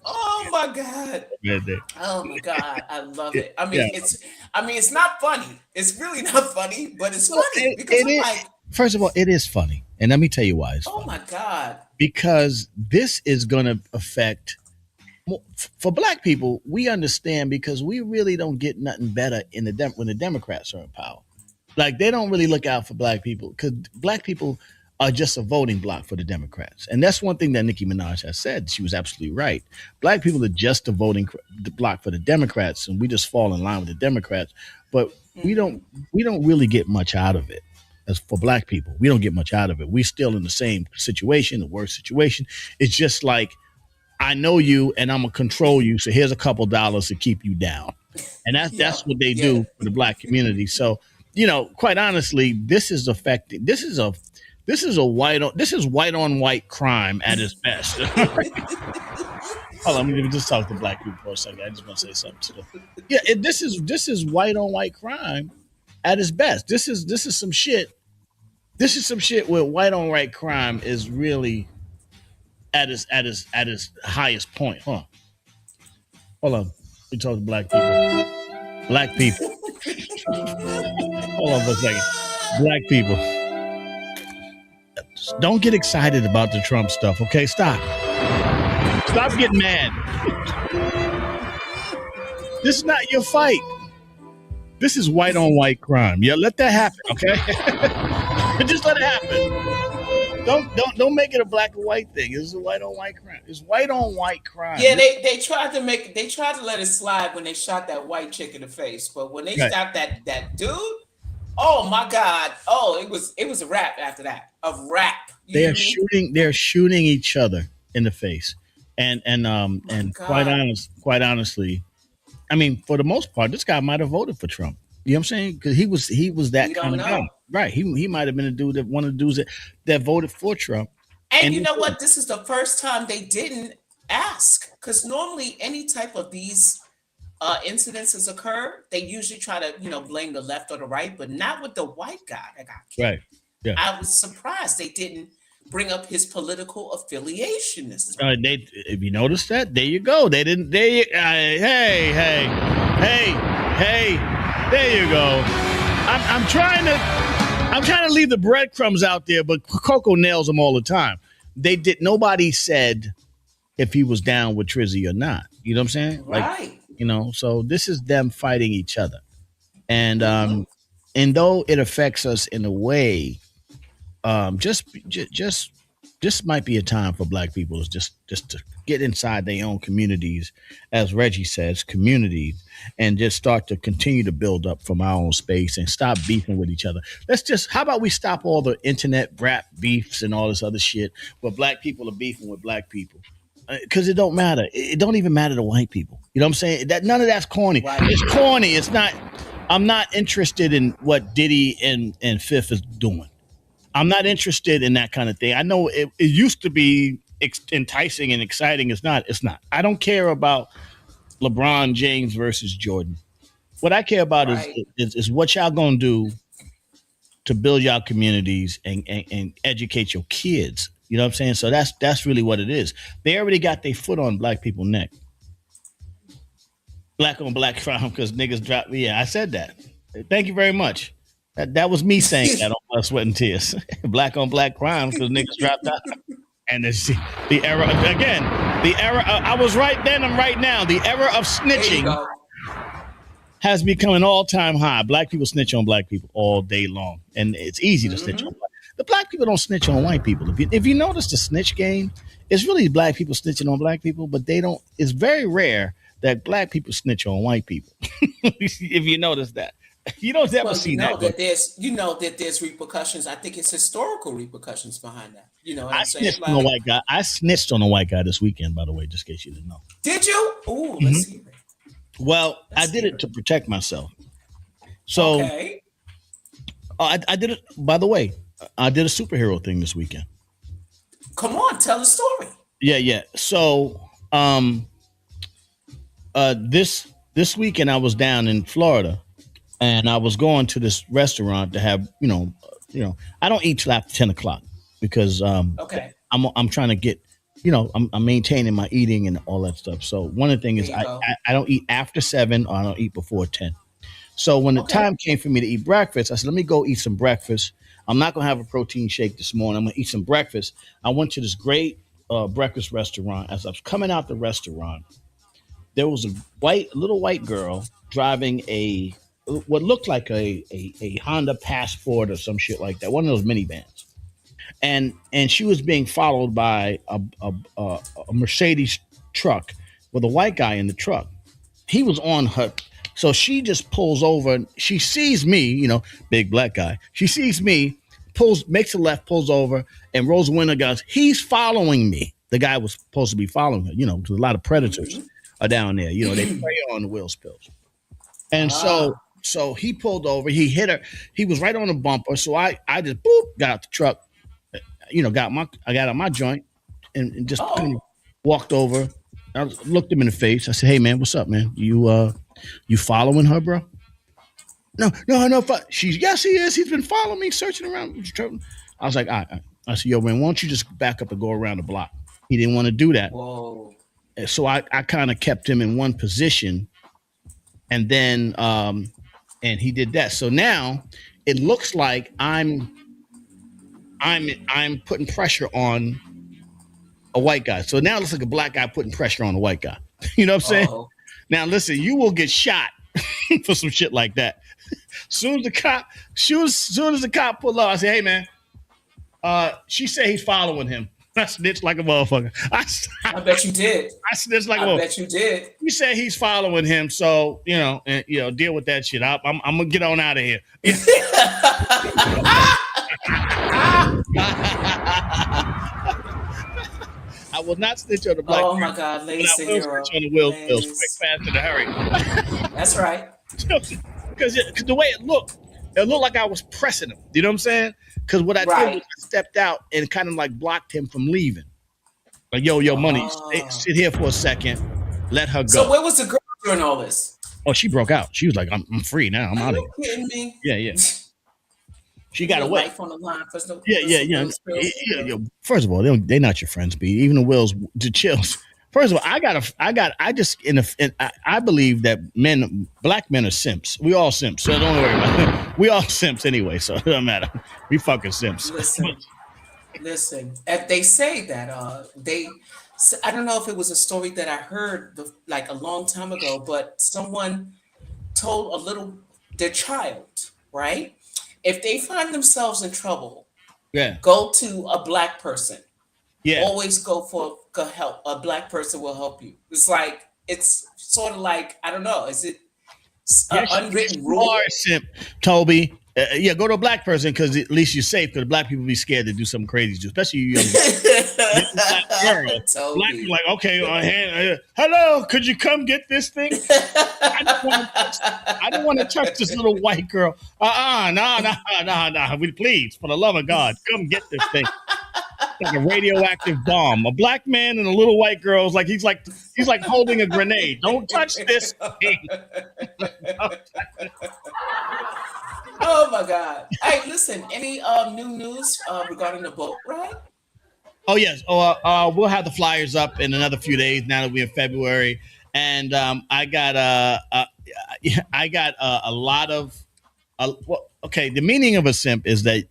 Oh my God! Oh my God! I love it. I mean, it's not funny. It's really not funny, but it's funny because like. First of all, it is funny, and let me tell you why it's funny. Oh my God! Because this is going to affect, for Black people, we understand because we really don't get nothing better when the Democrats are in power. Like, they don't really look out for Black people because Black people are just a voting block for the Democrats. And that's one thing that Nicki Minaj has said. She was absolutely right. Black people are just a voting block for the Democrats, and we just fall in line with the Democrats. But we don't really get much out of it. As for Black people, we don't get much out of it. We're still in the same situation, the worst situation. It's just like, I know you and I'm gonna control you. So here's a couple dollars to keep you down. And that's what they do for the Black community. So, quite honestly, this is affecting. This is white on white crime at its best. Hold on, let me just talk to Black people for a second. I just want to say something to them. Yeah, this is white on white crime at its best. This is some shit. This is some shit where white on white crime is really at its highest point, huh? Hold on. We talk to black people. Black people. Hold on for a second. Black people. Don't get excited about the Trump stuff, okay? Stop. Stop getting mad. This is not your fight. This is white on white crime. Yeah, let that happen, okay? Just let it happen. Don't make it a black and white thing. This is a white on white crime. It's white on white crime. Yeah, they tried to let it slide when they shot that white chick in the face, but when they shot that dude, oh my God! Oh, it was a wrap after that. A wrap. They're shooting each other in the face, and quite honestly, I mean, for the most part, this guy might have voted for Trump. You know what I'm saying? Because he was that kind of guy, right? He might have been a dude that one of the dudes that voted for Trump. And you know what? This is the first time they didn't ask, because normally any type of these incidences occur, they usually try to blame the left or the right, but not with the white guy that got killed. Right. Yeah. I was surprised they didn't bring up his political affiliation this time. If you noticed that, there you go. They didn't. Hey, there you go. I'm trying to leave the breadcrumbs out there, but Coco nails them all the time. Nobody said if he was down with Trizzy or not. You know what I'm saying? Right. So this is them fighting each other, and though it affects us in a way, just might be a time for black people just to get inside their own communities, as Reggie says, communities, and just start to continue to build up from our own space and stop beefing with each other. How about we stop all the internet rap beefs and all this other shit where black people are beefing with black people? Because it don't matter. It don't even matter to white people. You know what I'm saying? None of that's corny. Right. It's corny. It's not. I'm not interested in what Diddy and Fifth is doing. I'm not interested in that kind of thing. I know it used to be enticing and exciting. It's not. I don't care about LeBron James versus Jordan. What I care about is what y'all gonna do to build y'all communities and educate your kids. You know what I'm saying? So that's really what it is. They already got their foot on black people's neck. Black on black crime because niggas drop. Yeah, I said that. Thank you very much. That was me saying that on Blood, Sweat, and Tears. Black on black crime because niggas dropped out. And the era, again, I was right then, I'm right now. The era of snitching has become an all-time high. Black people snitch on black people all day long. And it's easy to snitch on black. The black people don't snitch on white people. If you notice the snitch game, it's really black people snitching on black people, but they don't. It's very rare that black people snitch on white people. If you notice that. You don't ever see that. That there's repercussions. I think it's historical repercussions behind that. You know what I'm saying? Snitched on a white guy. I snitched on a white guy this weekend, by the way, just in case you didn't know. Did you? Ooh, let's see. Well, I did it to protect myself. So I did it, by the way, I did a superhero thing this weekend. Come on, tell the story. Yeah. So this weekend I was down in Florida. And I was going to this restaurant to have, I don't eat till after 10 o'clock because I'm trying to get, I'm maintaining my eating and all that stuff. So one of the things is I don't eat after 7 or I don't eat before 10. So when the time came for me to eat breakfast, I said, let me go eat some breakfast. I'm not going to have a protein shake this morning. I'm going to eat some breakfast. I went to this great breakfast restaurant. As I was coming out the restaurant, there was a little white girl driving what looked like a Honda Passport or some shit like that, one of those minivans, and she was being followed by a Mercedes truck with a white guy in the truck. He was on her, so she just pulls over. She sees me, big black guy. She sees me, makes a left, pulls over, and rolls the window. Goes, he's following me. The guy was supposed to be following her. Because a lot of predators are down there. They prey on the wheel spills, and So he pulled over. He hit her. He was right on the bumper. So I just got out the truck. I got out my joint and just walked over. I looked him in the face. I said, "Hey man, what's up, man? You following her, bro?" No. Yes, he is. He's been following me, searching around. I was like, all right. I said, yo, man, why don't you just back up and go around the block? He didn't want to do that. Whoa. so I kind of kept him in one position, and then and he did that. So now it looks like I'm putting pressure on a white guy. So now it looks like a black guy putting pressure on a white guy. You know what I'm saying? Now listen, you will get shot for some shit like that. Soon as the cop pull up, I say, "Hey man, she said he's following him." I snitched like a motherfucker. I bet you did. I snitched like I bet you did. You said he's following him, so deal with that shit. I'm gonna get on out of here. I will not snitch on the black. Oh my God, ladies and snitch on the Will Bills. Quick, fast, and a hurry. That's right. Because the way it looked like I was pressing him. You know what I'm saying? Because what I did was I stepped out and kind of like blocked him from leaving. Like, yo, money, sit here for a second, let her go. So where was the girl during all this? Oh, she broke out. She was like, I'm free now. I'm out of here. Kidding me? Yeah. She got away. Life on the line for some, yeah. First of all, they're not your friends, B. Even the Wills, the Chills. First of all, I believe that black men are simps. We all simps, so don't worry about it. We all simps anyway, so it doesn't matter. We fucking simps. Listen. If they say that, I don't know if it was a story that I heard like a long time ago, but someone told their child, right? If they find themselves in trouble, go to a black person. Yeah. Always go for help. A black person will help you. It's sort of like, I don't know. Is it an unwritten rule? Simp, Toby. Go to a black person because at least you're safe. Because black people be scared to do something crazy, especially you young girl. Black people like, okay, hello, could you come get this thing? I don't want to touch this little white girl. No. Please, for the love of God, come get this thing. Like a radioactive bomb. A black man and a little white girl is like he's like holding a grenade. Don't touch this thing. Oh my God! Hey, listen. Any new news regarding the boat ride? Oh yes. We'll have the flyers up in another few days. Now that we're in February, and I got a lot of. The meaning of a simp is that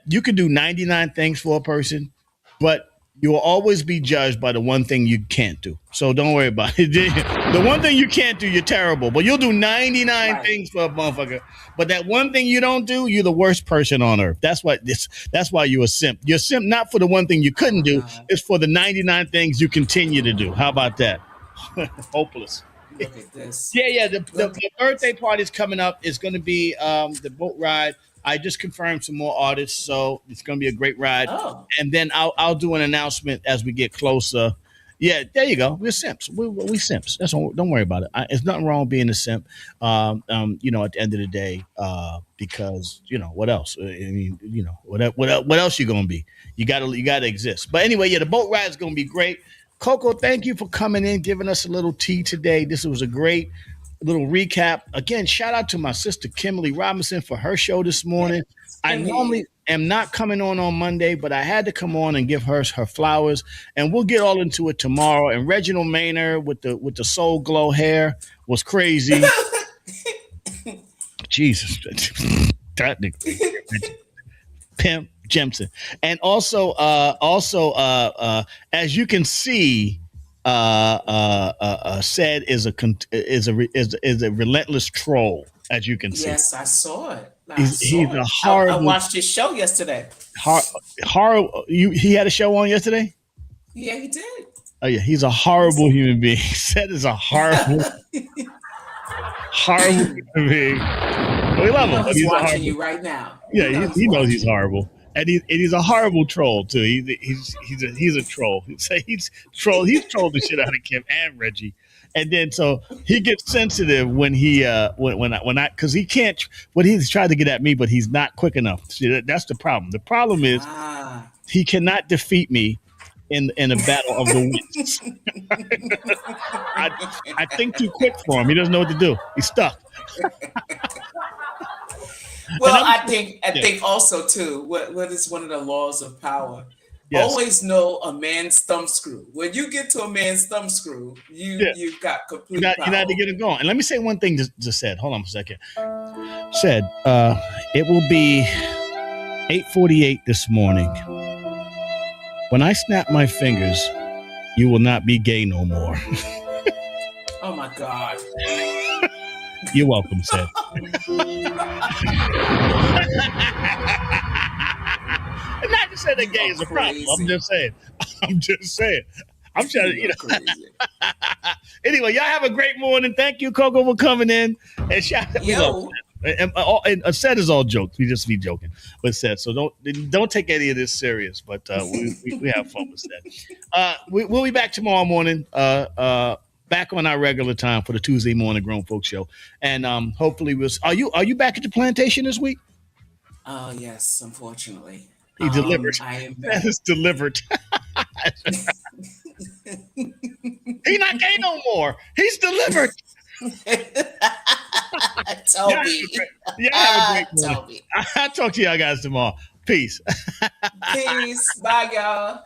you can do 99 things for a person, but you will always be judged by the one thing you can't do. So don't worry about it. The one thing you can't do, you're terrible, but you'll do 99 things for a motherfucker. But that one thing you don't do, you're the worst person on earth. That's why you're a simp. You're a simp not for the one thing you couldn't do, it's for the 99 things you continue to do. How about that? Hopeless. Look at this. Yeah. The birthday party is coming up. It's going to be the boat ride. I just confirmed some more artists, so it's going to be a great ride. Oh. And then I'll do an announcement as we get closer. Yeah, there you go. We're simps. We simps. That's all. Don't worry about it. It's nothing wrong with being a simp. At the end of the day, because what else? I mean, what else you gonna be? You gotta exist. But anyway, the boat ride is gonna be great. Coco, thank you for coming in, giving us a little tea today. This was a great little recap. Again, shout out to my sister Kimberly Robinson for her show this morning. I normally am not coming on Monday, but I had to come on and give her flowers, and we'll get all into it tomorrow. And Reginald Maynard with the Soul Glow hair was crazy. Jesus, that nigga. Pimp Jemson. And also, as you can see, Said is a relentless troll, as you can see. Yes, I saw it. He's a horrible. I watched his show yesterday. Horrible. He had a show on yesterday? Yeah, he did. Oh yeah, he's a horrible human being. Said is a horrible, horrible human being. We love him. He's watching you right now. Yeah, he knows he's horrible. And he's a horrible troll too. He's a troll. He's trolled the shit out of Kim and Reggie. And then so he gets sensitive when because he can't. What he's trying to get at me, but he's not quick enough. See, that's the problem. The problem is he cannot defeat me in a battle of the wits. I think too quick for him. He doesn't know what to do. He's stuck. Well, I think also too. What is one of the laws of power? Yes. Always know a man's thumb screw. When you get to a man's thumb screw, you've got complete power. You got to get it going. And let me say one thing just said. Hold on a second. Said, it will be 8:48 this morning. When I snap my fingers, you will not be gay no more. Oh my God. You're welcome, said. And not to say that gay is a problem. I'm just saying. I'm trying to, Anyway, y'all have a great morning. Thank you, Coco, for coming in. And shout out. And Seth is all jokes. We just be joking with Seth. So don't take any of this serious. But we have fun with Seth. We'll be back tomorrow morning. Back on our regular time for the Tuesday morning Grown Folks Show. And hopefully are you back at the plantation this week? Oh yes, unfortunately. He delivered. I am back. That is delivered. He's not gay no more. He's delivered. Toby. Have a great morning. I'll talk to y'all guys tomorrow. Peace. Peace. Bye, y'all.